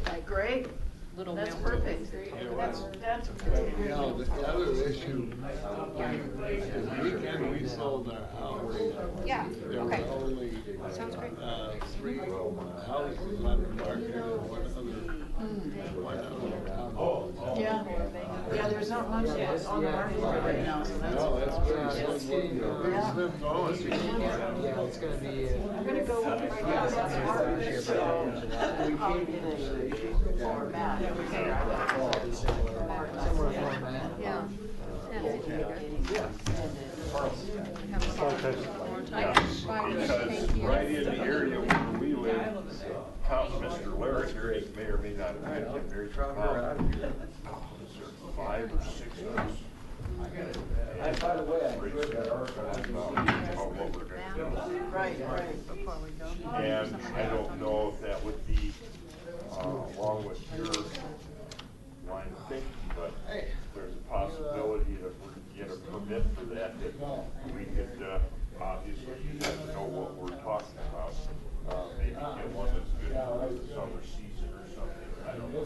fine. Great. Little That's memo. perfect. That's good. You know, the other issue, this weekend we sold our house. Yeah, There okay. were only, Sounds great. 3 houses on the market and one other. Yeah. Yeah, there's not much on the market right now, so that's. No, that's good. It's getting Pretty slim going. Yeah, it's gonna be. I'm gonna go right now, that's hard, so I'll get a format. Similar format. Yeah. Because right in the area where we live, Mr. Larry here, he may or may not have met him, there's about 5 or 6 of us. By the way, I Pretty enjoyed that about what we're gonna do. Right, right. Before we go. And I don't know if that would be, along with your line of thinking, but there's a possibility that if we could get a permit for that, that we could, obviously, you have to know what we're talking about. Maybe get one that's good for the summer season or something. I don't know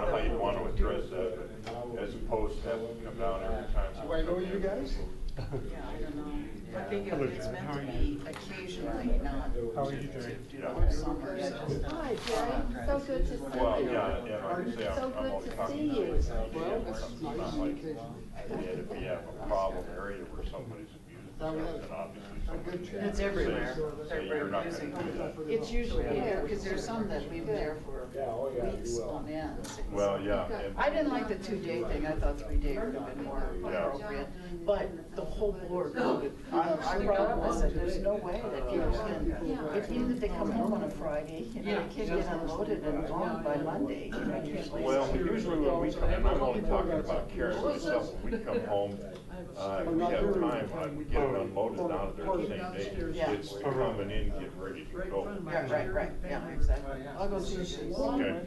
how you'd want to address that, but as opposed to having to come down every time. Do I know you guys? Yeah, I don't know. I think it's meant to be occasionally, not How are you to doing? do the whole summer. Hi, Jerry, so good to see you. Well, yeah, and like I say, So I'm good only to talking see you. about something not like, and if you have a problem area where somebody's abusing themselves, then obviously somebody. It's everywhere. Say you're not gonna do that. It's usually, because there's some that leave there for weeks on end. Well, yeah, and I didn't like the 2-day thing, I thought 3-day would have been more appropriate, but the whole board voted. I brought up, I said, there's no way that people can, even if they come home on a Friday, you know, they can't get unloaded and gone by Monday. You know, usually it's well, usually when we come, and I'm only talking about Karen and myself, when we come home, if we have time, we get it unloaded down there the same day. Yeah. It's coming in, getting ready to go. Right, yeah, exactly. I'll go see you. Okay.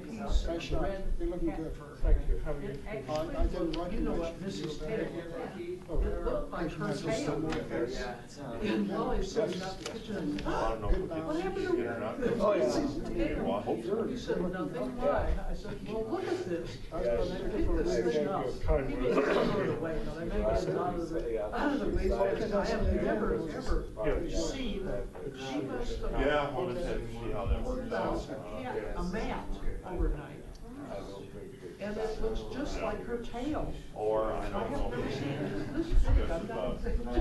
Thank you. You're looking good. Thank you. How are you? I didn't recognize You know what, Mrs. Taylor, it looked like her tail. And Molly sitting up the kitchen. I don't know if What we happened can to get it or not. Oh, yeah. Well, I hope so. He said, nothing, why? I said, well, look at this. I picked this thing up. Kind He was throwing it away, but I may get it out of the waste, because I have never, ever seen, she must have. Yeah, we'll just have to see how that works out. A mat overnight. And it looks just like her tail. Or, I I don't have know. never seen it this Discuss big. I'm about, not.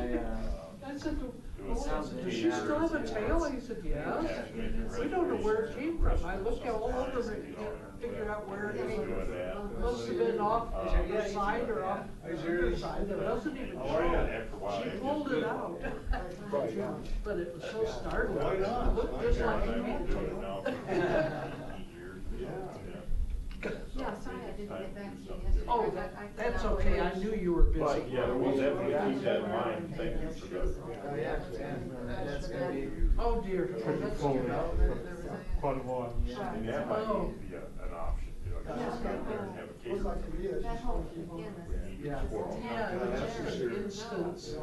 I said, well, does she still have a tail? And he said, yes. We don't know where it came from. I looked all over it, figured out where it came from. Must have been off the side or off the other side. It doesn't even show. She pulled it out. But it was so startling. It looked just like a cat tail. So Yeah, stuff. sorry I didn't Time get back to you something yesterday. Oh, different. that's okay, I knew you were busy. But, yeah, we'll definitely keep that in mind, thank you for the. Oh, yeah, that's gonna be. Oh, dear. Pretty That's full too bad. for quite a while. And that might Oh. be an option, you know, just go there and have a case. That whole beginning. Yeah, that's for it's sure. an instance.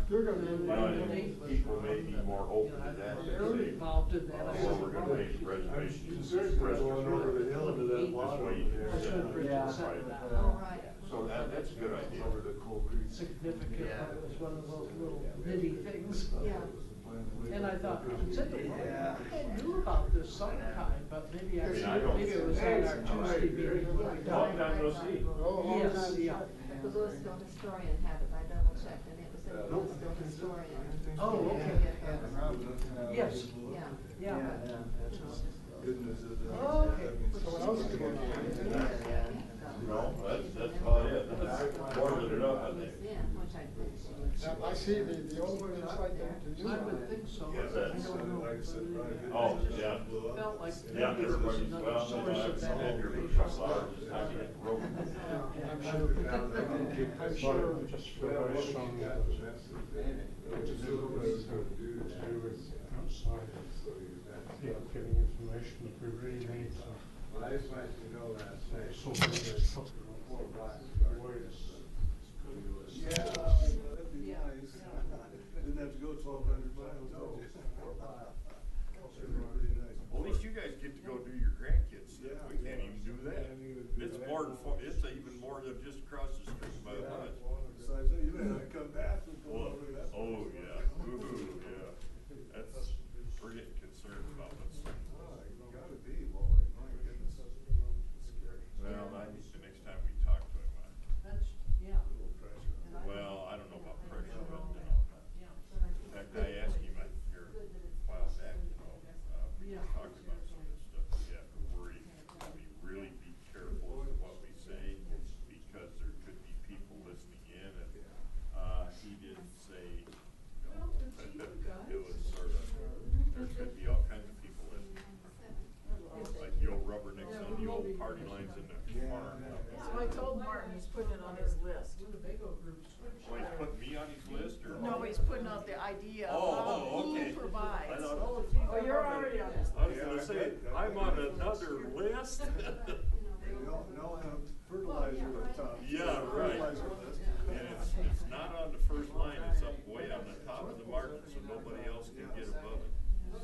They're gonna You know, and people may be more open to that, They're than say, involved in that. well, we're gonna make reservations. Going over the hill into that This water way over you there. can set it Yeah. right. Oh, right. So that's a good idea. Over the Coal Creek. Significant, Yeah. it was one of those little bitty things. Yeah. And I thought, I knew about this sometime, but maybe I mean, I don't- maybe it was on our Tuesday meeting. Long time no see. Yes, yeah. The Louisville historian had it, I double checked, and it was in the Louisville historian. Oh, okay. Yes. Yeah. Yeah. Goodness is. Okay. No, that's about it. That's warming it up, I think. Which I think she would. I see the old one is like that. I would think so. Yeah, that's- I don't know. Like I said, probably good. Oh, yeah. Felt like Yeah, maybe it was everybody's, another well, source of that then you're information. just not hit the road. I'm sure. I'm sure. I just feel very strongly that it's to do with outside, giving information that we really need to I just want you to know that. sort of this words. Yeah, that'd be nice. Didn't have to go 1,200 miles. No. Pretty nice. Well, at least you guys get to go do your grandkids stuff. Yeah. We can't even do that. Can't even do It's that. more than, it's even more than just across the street by the bus. Besides that, you may have to come back and go Well, over that. oh, yeah, ooh, yeah. That's, we're getting concerned about what's, Oh, you gotta be, well, my goodness. It's scary. well, I think the next time we talk to him, That's, yeah. A little pressure. well, I don't know about pressure, but, Yeah. in fact, I asked him, here a while back, you know, we Yeah. talked about some of the stuff we have to worry, we really be careful of what we say, because there could be people listening in, and, he did say, you know, that it was sort of, there could be all kinds of people listening. Like the old rubbernecks on the old party lines in the farm. So I told Martin he's putting it on his list. Winnebago groups. Oh, he's putting me on his list, or? No, he's putting out the idea Oh, of okay. who provides. I thought- Oh, you're already on his list. I was gonna say, I'm on another list. Now I have fertilizer on top. Yeah, right. Fertilizer list. And it's not on the first line, it's up way on the top of the market, so nobody else can get above it. So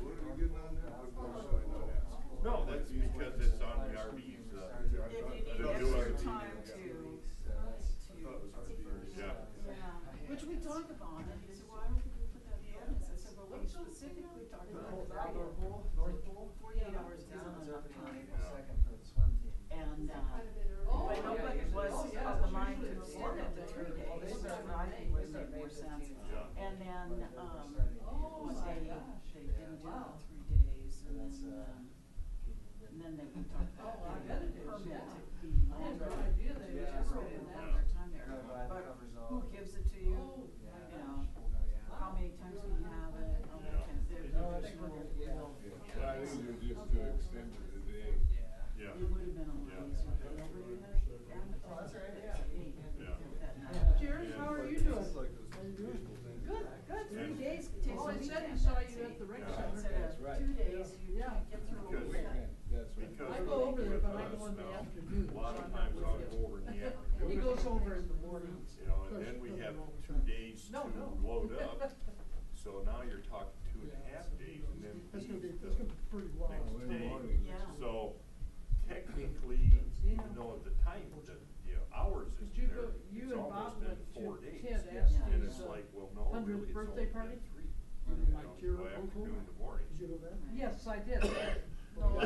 what are we getting on there? What should I not ask? No, that's because it's on the RVs, If you need the extra new time I thought it was RV. yeah. which we talked about, and he said, well, I don't think we put that in the ordinance. I said, well, we specifically talked about North Pole. 48 hours isn't enough time. Second for the swim team. And, but nobody was of the mind to extend it to 3 days, which I think would make more sense. Yeah. And then, they didn't do it 3 days, and then they talked about getting a permit to be longer. Which is really a lot of time there. But who gives it to you? You know, how many times do you have it? All that kind of, there's no. I think they're just to extend it a day. Yeah. It would have been a Yeah. lot easier, but nobody had advertised it at 8 Yeah. that night. Jared, how are you doing? It's like this peaceful thing. Good, good, 3 days takes Oh, a I said he weekend. saw you at the rec Yeah. center. Instead of right. 2 days, you Yeah. get through a Because- weekend. That's right. Because I go over there, but I go in the now, afternoon, A lot so of I'm not times with I'll you. go over in the afternoon. He goes over in the morning. You know, and then we have 2 days No, to no. load up, so now you're talking 2.5 days, and then That's gonna be, leave that's gonna be pretty long. next day. Yeah. So technically, even though the time, the hours is Did you there, go, you it's and almost Bob been went 4 to days. Ted Yeah. And Estes' it's like, well, no, 100th really, it's birthday only party? been 3. Like your So uncle? afternoon to morning. Did you know that? Yes, I did. No, I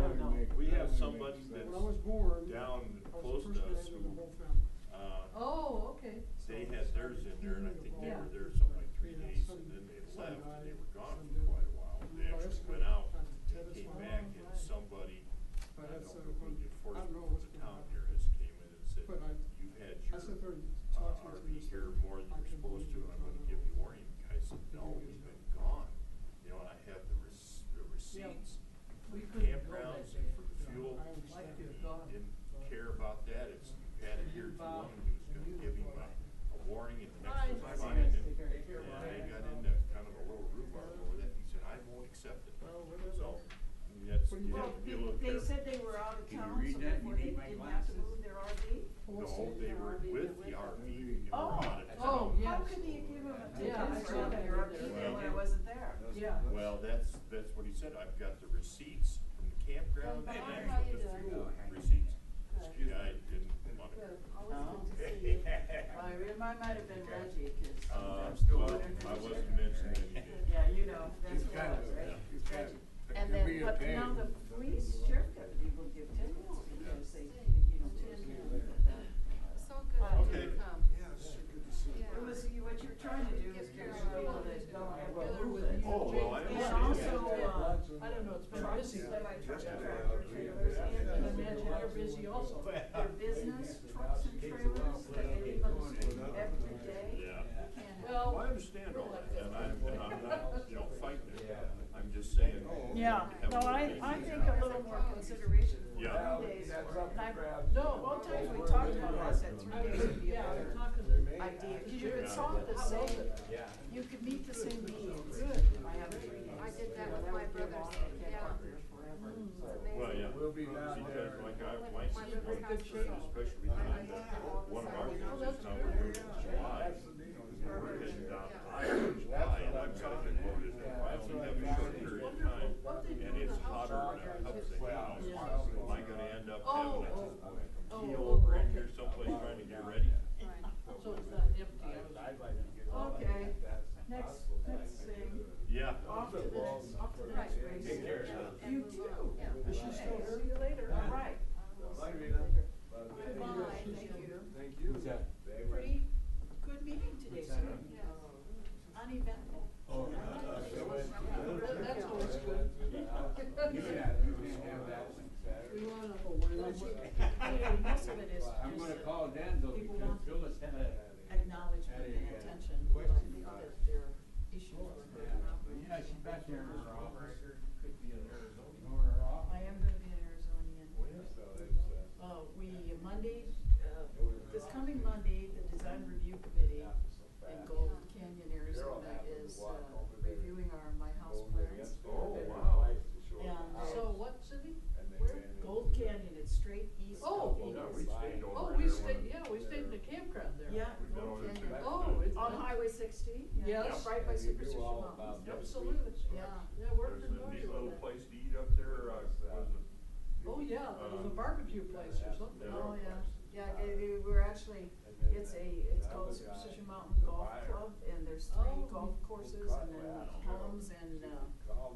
don't know. We have somebody When I was that's born, down I was close the to first us man in the who, whole family. Oh, okay. they had theirs in there, and I think they Yeah. were there something like 3 days, and then they left, and they were gone for quite a while. They actually went out, they came back, and somebody, I don't know, the enforcement for the town here has came in and said, But you've had I sat there your and talked to RV here more than you're supposed to, and I'm gonna give you warning. I said, no, we've been gone. You know, and I have the receipts, We couldn't go that campgrounds, day. and for the fuel, Like it No, they were with the RV. and were Oh, out of oh, town. yes. How could he give him a Yeah, I ticket saw for that your in there. opinion when I wasn't there? Yeah. Well, that's what he said. I've got the receipts from the campground Hi, and how I've you got the doing? fuel receipts. Good. The guy didn't want to. Good, Oh. always good to see you. Well, it might have been Reggie, because Well, I'm still I wondering. wasn't mentioning anything. Yeah, you know, that's He's what kind it was, of- right? he's kind of- And He'll be then, a but pain. now the police sheriff deputy will give tickets because they, you know, took that. So good of you Okay. to come. Yeah, it's so good to see you. It was, what you're trying to do is give people that don't have to move it. Oh, well, I And understand. also, I don't know, it's been trucks, busy. semi-truck Yesterday, tractor trailers, And and imagine you're busy also. their business trucks and trailers that they leave on the street every day. Yeah. You can't have. Well, I understand all that, and I'm not, fighting it. I'm just saying. Yeah, have no, a I little think a little more consideration for Yeah. 3 days. And no, both times we talked about it, I said 3 days would be a yeah, we're better talking to. idea, because you Yeah. could solve the same, Yeah. you could meet the same needs by having 3 days. I did that You know, with my would give brothers, all the kids yeah. out there forever. It's So- amazing. Well, yeah. We'll be down Because there. like my My sister's brother's pretty house good is shape, sold. especially I when did that all the one of time. our Oh, kids that's is now good. we're in July. We're heading down to Iowa in July, and I'm talking about it, and I only have a short period of time, and it's hotter than a cup of house. Am I gonna end up having a keel over in here someplace trying to get ready? So it's not empty. I'd like to get. Okay, next thing, Yeah. off to the next race. Take care. You too. Yeah. Okay, see you later. All right. Bye, Rita. Goodbye, thank you. Thank you. Pretty good meeting today, sir. Uneventful. That's always good. We wanna. Most of it is I'm gonna just call Denzel people because want Phyllis had a. acknowledgement and attention that their issues were heard. Yeah, she's back there. Could be in Arizona. You want her off? I am gonna be in Arizona. So it's, We, Monday, this coming Monday, the design review committee in Gold Canyon, Arizona is reviewing my house plans. Oh, wow. And So what city? where? Gold Canyon, it's straight east Oh, of Yeah, Phoenix. we stayed over Oh, there. we stayed, we stayed in the campground there. Yeah, We've been Gold over there Canyon. too. Oh, it's. On Highway 60? Yes. Right by Superstition They do all Mountains. about Absolutely. Yeah. Yeah, we're There's a familiar neat with little that. place to eat up there, was it? Oh, yeah, there was a barbecue place or something. Oh, yeah, yeah, we're actually, it's called Superstition Mountain Golf Club, and there's 3 Oh. golf courses, and then homes and,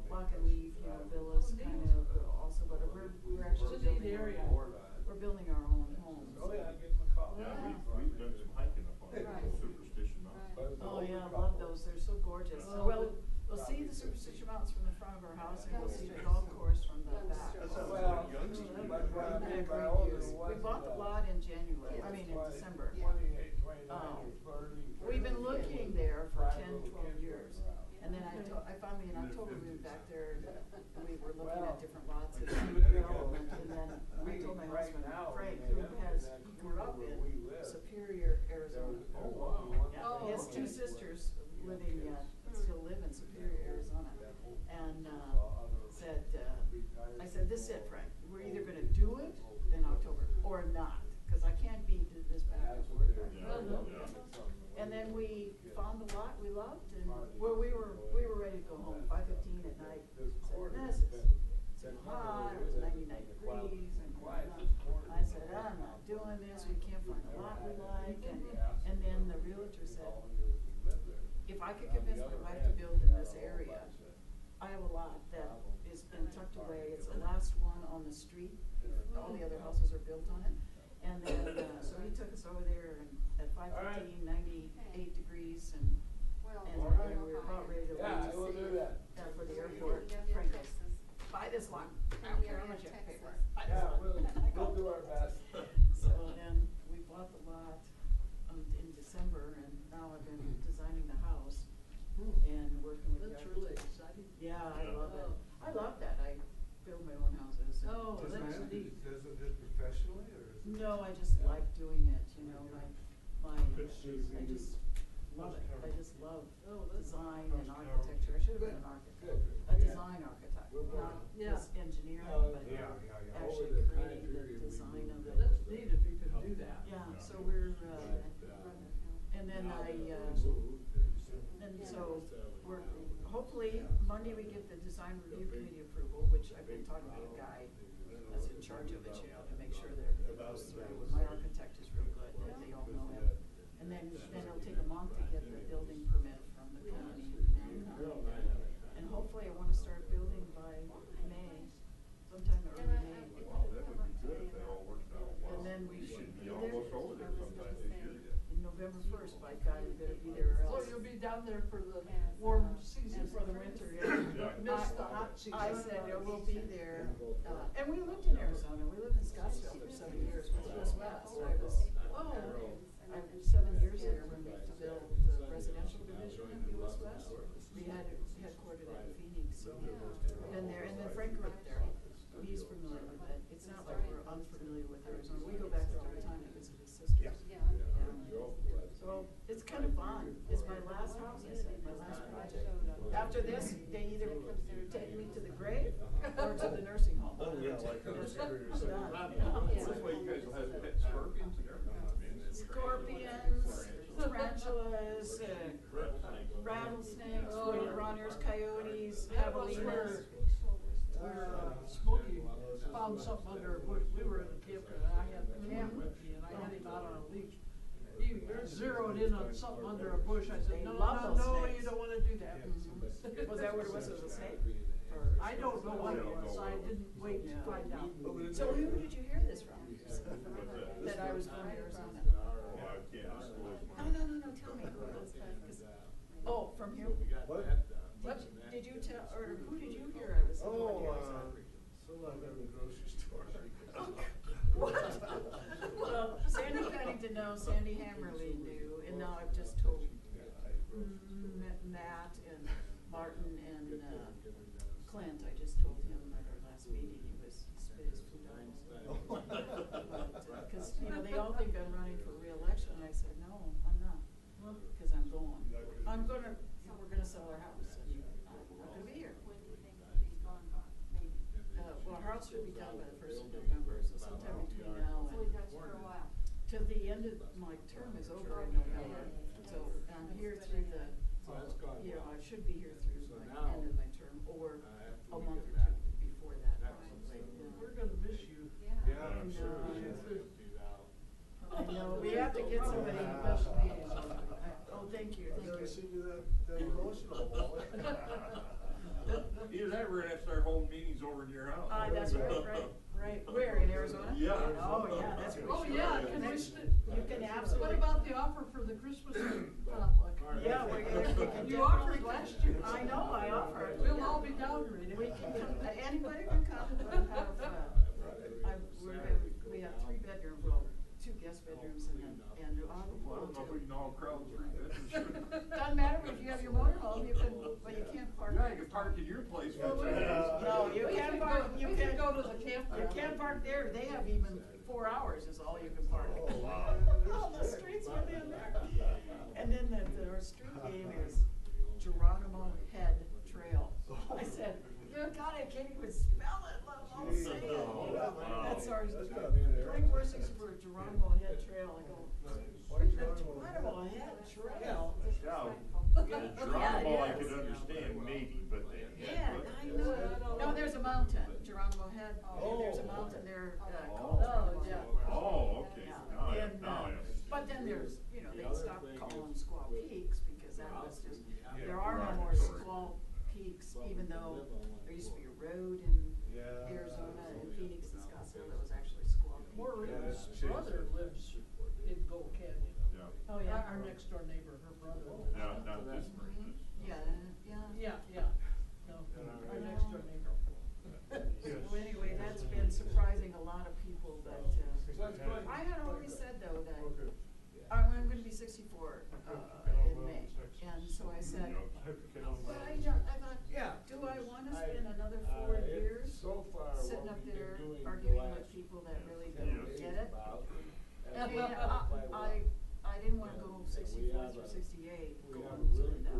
lock and leave, villas, kind of, also, but we're actually It's a neat building, area. we're building our own homes. Oh, yeah, give them a call. Yeah, we've done some hiking up on Right. Superstition Mountain. Oh, yeah, I love those, they're so gorgeous. Oh. Well, we'll see the Superstition Mountains from the front of our house, and we'll see the golf course from the back. That sounds Well, like Youngstown. but when I They're made my great older views. one, We bought the lot in January, I mean, in December. 28, 29 Oh. is Bernie. We've been looking there for 10, 12 years. And then I finally, in October, we went back there and we were looking at different lots of development. And then I told my husband, Frank, who he grew up in Superior, Arizona. Oh, wow. Yeah, he has 2 sisters living, still live in Superior, Arizona. And said, I said, this is it, Frank, we're either gonna do it in October or not, because I can't be this back and forth. And then we found the lot we loved, and well, we were ready to go home, 5:15 at night. Said, this is too hot, it was 99 degrees, and I said, I'm not doing this, we can't find a lot we like, and then the realtor said, if I could convince my wife to build in this area, I have a lot that has been tucked away, it's the last one on the street, all the other houses are built on it. And then, so he took us over there and at 5:15, 98 degrees, and we were about ready to leave. Yeah, we'll do that. For the airport. Frank goes, buy this lot, I don't care how much you have to pay for it. Buy this Yeah, lot. we'll do our best. So then we bought the lot in December, and now I've been designing the house and working with the That's really architect. exciting. Yeah, I love it. I love that. I build my own houses. Oh, that's neat. Doesn't it professionally, or is it? No, I just like doing it, I just love it. I just love design and architecture. I should have been an architect, a design architect, not just engineering, but Yeah. actually creating the design of it. That's neat if you could do that. Yeah, so hopefully, Monday we get the design review committee approval, which I've been talking to a guy that's in charge of it, to make sure that everything goes through. My architect is real good, they all know him. And then it'll take a month to get the building permit from the county. And hopefully I wanna start building by May, sometime early May. That would be good if that all worked out well. And then we should be there. Almost over there sometime this year. In November 1st, by God, we better be there or So else. you'll be down there for the warm season. For the winter, yeah. Miss the hot season. I said, yeah, we'll be there, and we lived in Arizona, we lived in Scottsdale for 7 years with US West. I was 7 years there when we built the residential division of US West. We had it headquartered in Phoenix, so been there, and then Frank worked there. He's familiar with it. It's not like we're unfamiliar with Arizona. We go back there all the time to visit his sisters. Yeah. So it's kind of fun. It's my last house, I said, my last project. After this, they either take me to the grave or to the nursing home. Oh, yeah, like our That's it. superior I'm said. done. This way you guys will have pet scorpions and everything. Scorpions, tarantulas, rattlesnakes, runners, coyotes, javelinas. Where Smokey found something under a bush. We were in a campground, and I had the camera with me, and I had him out on a leash. He zeroed in on something under a bush. I said, They no, love no, those no, snakes. you don't wanna do that. Was that what it was, a snake? I don't know what it was, I didn't wait to find out. So who did you hear this from? That I was going to Arizona? Oh, I can't disclose mine. No, tell me who it was. 'Cause- Oh, from you? What? Did you tell, or who did you hear I was going to Arizona? Someone at the grocery store. What? Well, Sandy Pennington knows, Sandy Hammerly knew, and now I've just told Matt and Martin and Clint. I just told him at our last meeting, he spit his food on us. Because, they all think I'm running for re-election, and I said, no, I'm not, because I'm going. We're gonna sell our house, and I'm not gonna be here. When do you think it'll be gone by, maybe? Well, our house should be done by the 1st of November, so sometime between now So we got you for a while. till the end of my term is over in November. So I'm here through the, I should be here through the end of my term, or a month or two before that. We're gonna miss you. Yeah, I'm And, sure. I know, we have to get somebody to best me. Oh, thank you, thank Never you. seen you that emotional. Either that, or we're gonna have to start holding meetings over in your house. That's right. Where, in Arizona? Yeah. Oh, yeah, that's for Oh, sure. yeah, You can absolutely. What about the offer for the Christmas potluck? Yeah, we can. You offered last year. I know, I offered. We'll all be down, Rita. We can come, anybody can come and have, we have 3 bedrooms, well, 2 guest bedrooms and I don't know if we can all crowd through that. Doesn't matter if you have your motorhome, you can, but you can't park. Yeah, you can park in your place. No, you can't park, you We can't can go to the campground. You can't park there, they have even 4 hours is all you can park. Oh, wow. Oh, the streets within there. And then our street name is Geronimo Head Trail. I said, God, I can't even spell it, let alone say it. Wow. That's our, That's gotta be in there. 3 verses for Geronimo Head Trail. I go, Geronimo Head Trail? Yeah, Geronimo I could understand maybe, but then. Yeah, I know. No, there's a mountain, Geronimo Head, and there's a mountain there called Geronimo Head. Oh, okay. Yeah. And, Now I understand. but then there's, they stopped calling them Squaw Peaks because that was just, there are no more Squaw Peaks, even though there used to be a road in Arizona and Phoenix and Scottsdale that was actually Squaw Peak. Maureen's brother lives in Gold Canyon. Yeah. Oh, yeah. Our next door neighbor, her brother. No, not this person. Yeah. Yeah. No, our next door neighbor. So anyway, that's been surprising a lot of people, but I had always said though that I'm going to be 64 in May, and so I said, well, I thought, do I want to spend another 4 years sitting up there arguing with people that really don't get it? And I didn't want to go 64 through 68 going through that.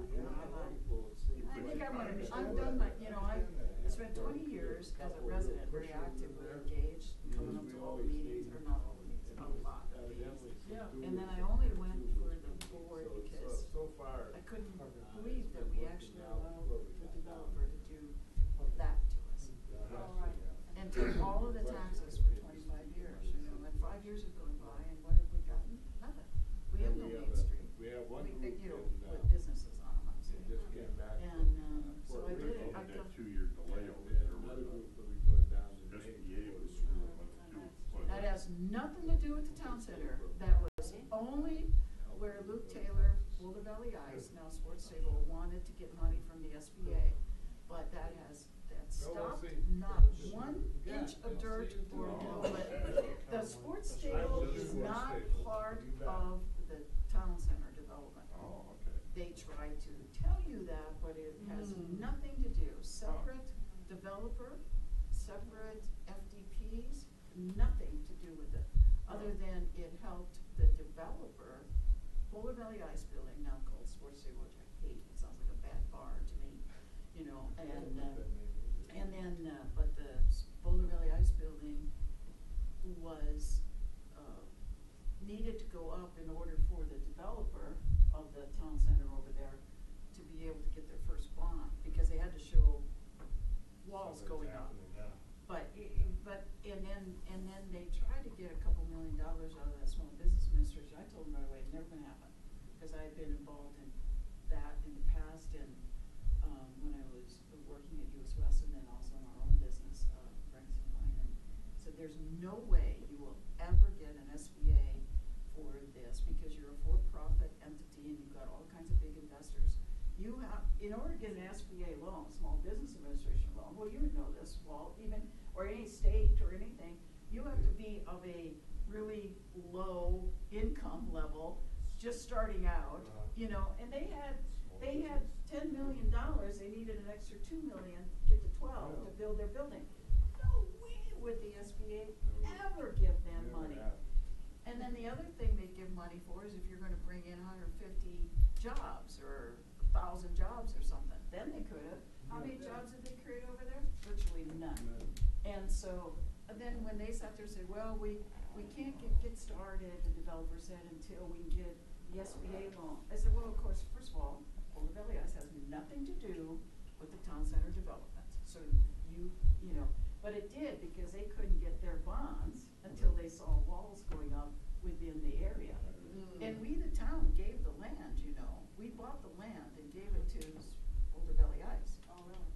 I think I'm done, I spent 20 years as a resident, very actively engaged, coming up to all the meetings, or not all the meetings, not a lot of meetings. And then I only went for the board because I couldn't believe that we actually allowed for the collected all of the taxes for 25 years, you know, and 5 years have gone by, and what have we gotten? Nothing. We have no Main Street. We have one You group know, in, with businesses on them, I'm They saying. just came back. And, from so Fort I did it. Ridge. I That come- 2-year delay over We had there. another group that we put down in May. SBA was That has nothing to do with the town center. That was only where Luke Taylor, Boulder Valley Ice, now Sports Stable, wanted to get money from the SBA. But that stopped not 1 inch of dirt or development. The sports stable is not part of the town center development. Oh, okay. They try to tell you that, but it has nothing to do. Separate developer, separate FDPs, nothing to do with it, other than it helped the developer, Boulder Valley Ice Building, now called Sports Stable, which I hate, it sounds like a bad bar to me, you know, and then, but the Boulder Valley Ice Building was, needed to go up in order for the developer of the town center over there to be able to get their first bond, because they had to show walls going up. But, and then they tried to get a couple $1 million out of that small business administration. I told them right away, it's never gonna happen, because I had been involved in that in the past, and, when I was working at US West, and then also in our own business, Franks and Wine, and so there's no way you will ever get an SBA for this, because you're a for-profit entity and you've got all kinds of big investors. You have, in order to get an SBA loan, Small Business Administration loan, well, you would know this, Walt, even, or any state or anything, you have to be of a really low income level, just starting out, you know, and they had $10 million, they needed an extra $2 million to get to 12 to build their building. No way would the SBA ever give them money. And then the other thing they give money for is if you're gonna bring in 150 jobs or 1,000 jobs or something, then they could have. How many jobs did they create over there? Virtually none. And so, then when they sat there and said, well, we can't get started, the developer said, until we can get the SBA loan. I said, well, of course, first of all, Boulder Valley Ice has nothing to do with the town center development. So you know, but it did, because they couldn't get their bonds until they saw walls going up within the area. And we, the town, gave the land, you know. We bought the land and gave it to Boulder Valley Ice. Oh, really?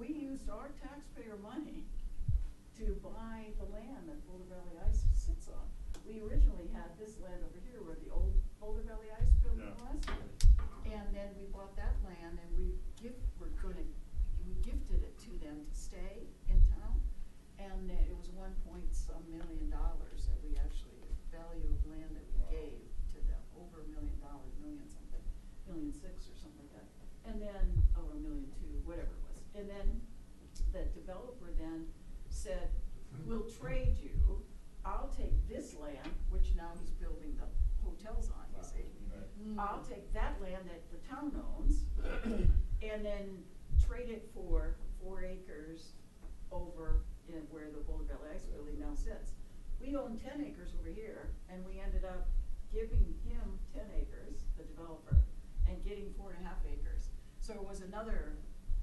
We used our taxpayer money to buy the land that Boulder Valley Ice sits on. We originally had this land over here where the old Boulder Valley Ice building was. And then we bought that land, and we gifted it to them to stay in town. And it was $1.some million that we actually, value of land that we gave to them, over $1 million, $1,000,000 1,600,000 or something like that. And then, or $1,200,000, whatever it was. And then the developer then said, we'll trade you, I'll take this land, which now he's building the hotels on, you see. I'll take that land that the town owns and then trade it for 4 acres over in where the Boulder Valley Ice Building now sits. We own 10 acres over here, and we ended up giving him 10 acres, the developer, and getting 4.5 acres. So it was another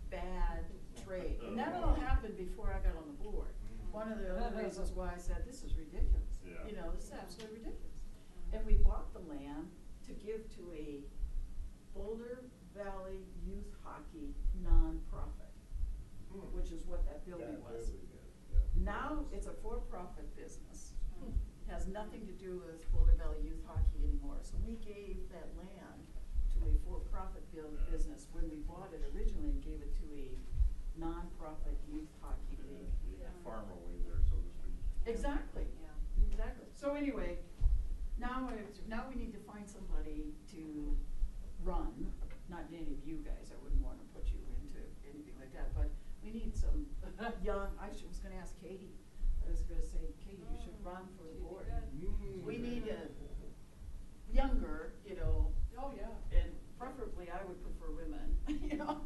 bad trade. And that all happened before I got on the board. One of the other reasons why I said, this is ridiculous. Yeah. You know, this is absolutely ridiculous. And we bought the land to give to a Boulder Valley Youth Hockey nonprofit, which is what that building was. Now it's a for-profit business. Has nothing to do with Boulder Valley Youth Hockey anymore. So we gave that land to a for-profit business when we bought it originally, and gave it to a nonprofit youth hockey league. Farm away there, so to speak. Exactly. Exactly. So anyway, now we need to find somebody to run, not any of you guys, I wouldn't want to put you into anything like that, but we need some young, I was gonna ask Katie, I was gonna say, Katie, you should run for the board. We need a younger, you know. Oh, yeah. And preferably I would prefer women, you know,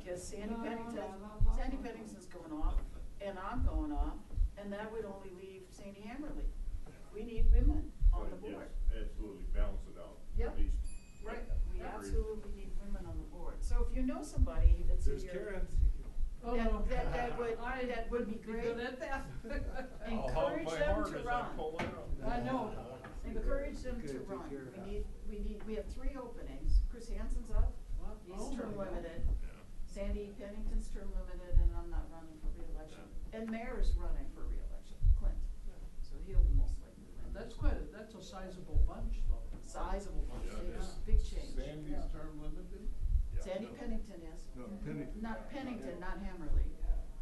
cause Sandy Pennington's going off, and I'm going off, and that would only leave Sandy Hammerly. We need women on the board. Yes, absolutely, balance it out. Yep. At least. Right, we Agreed. absolutely need women on the board. So if you know somebody that's in There's your. Karen. Oh, no. That would be great. Good at that. Encourage them to run. I know. Encourage them Good to to run. hear about. We have 3 openings. Chris Hansen's up, What? he's Oh, term my God. limited. Sandy Pennington's term limited, and I'm not running for reelection. And Mayor's running for reelection, Clint. So he'll most likely win. That's a sizable bunch, though. Sizable bunch, Yeah, it is. big change. Sandy's term limited? Yeah. Sandy Pennington is. No, Pennington. Not Pennington, not Hammerly.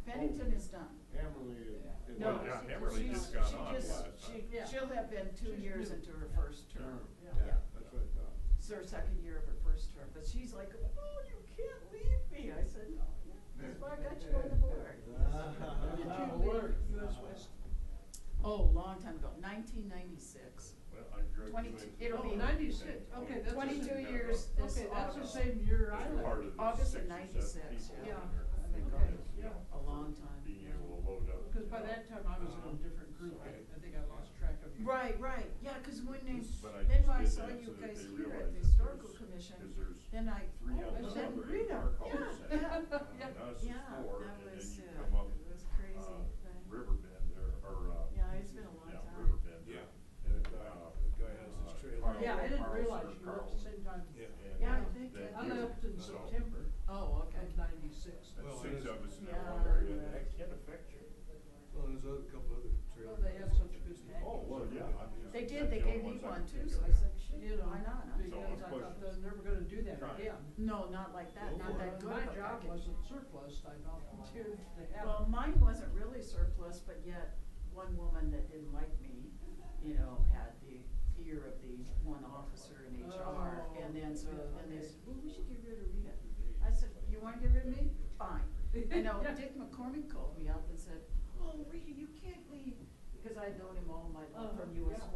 Pennington is done. Hammerly is. No, Well, yeah, she- Hammerly she's- just got she on just- last time. she- Yeah. She'll have been 2 She's years new. into her first term. Term, Yeah. yeah, that's what I thought. It's her second year of her first term, but she's like, oh, you can't leave me. I said, no, yeah, that's why I got you on the board. When did you leave US West? Oh, long time ago, 1996. Well, I drug you 22 into. it'll Oh, be 96, okay, that's. the 22 same- years this Okay, that's the August. same year I As left. part of the August of 6 or 7 96, people yeah. in there. I think Okay, it's yeah. a long time. Being able to load up. Because by that time I was in a different group, I think I lost track of you. Right, yeah, because when they, But I then just when I did saw that you so that guys they here realize at the that Historical there's- Commission, 'cause there's then I, 3 oh, on I the said, other Rita, car cars yeah, set. yeah, And us is yeah, 4, that and then was, you it come up, was crazy. Riverbend or, Yeah, it's been a long yeah, time. Riverbend. Yeah, and the guy has his trailer. Yeah, I didn't Carlson realize or you were at the Carlson. same time. Yeah. And Yeah, I that- think that I gives- left in so, September Oh, okay. of 96. And Well, 6 it of is- us in Yeah, that one area, yeah. that can affect you. Well, there's a couple other trailers. Oh, they have such a good package. Oh, well, yeah. They That's did, they the only gave me ones I one can too, think so of. I said, shit, You know, why not? huh? because I thought they're never gonna do that Try it. again. No, not like that, not that good My of a job package. wasn't surplus, I volunteered to have. Well, mine wasn't really surplus, but yet one woman that didn't like me, you know, had the fear of the one officer in HR. Oh, And then, so, yeah, then they okay. said, well, we should get rid of Rita. I said, you wanna get rid of me? Fine. I know, Dick McCormick called me up and said, oh, Rita, you can't leave. Because I'd known him all my life from US Yeah.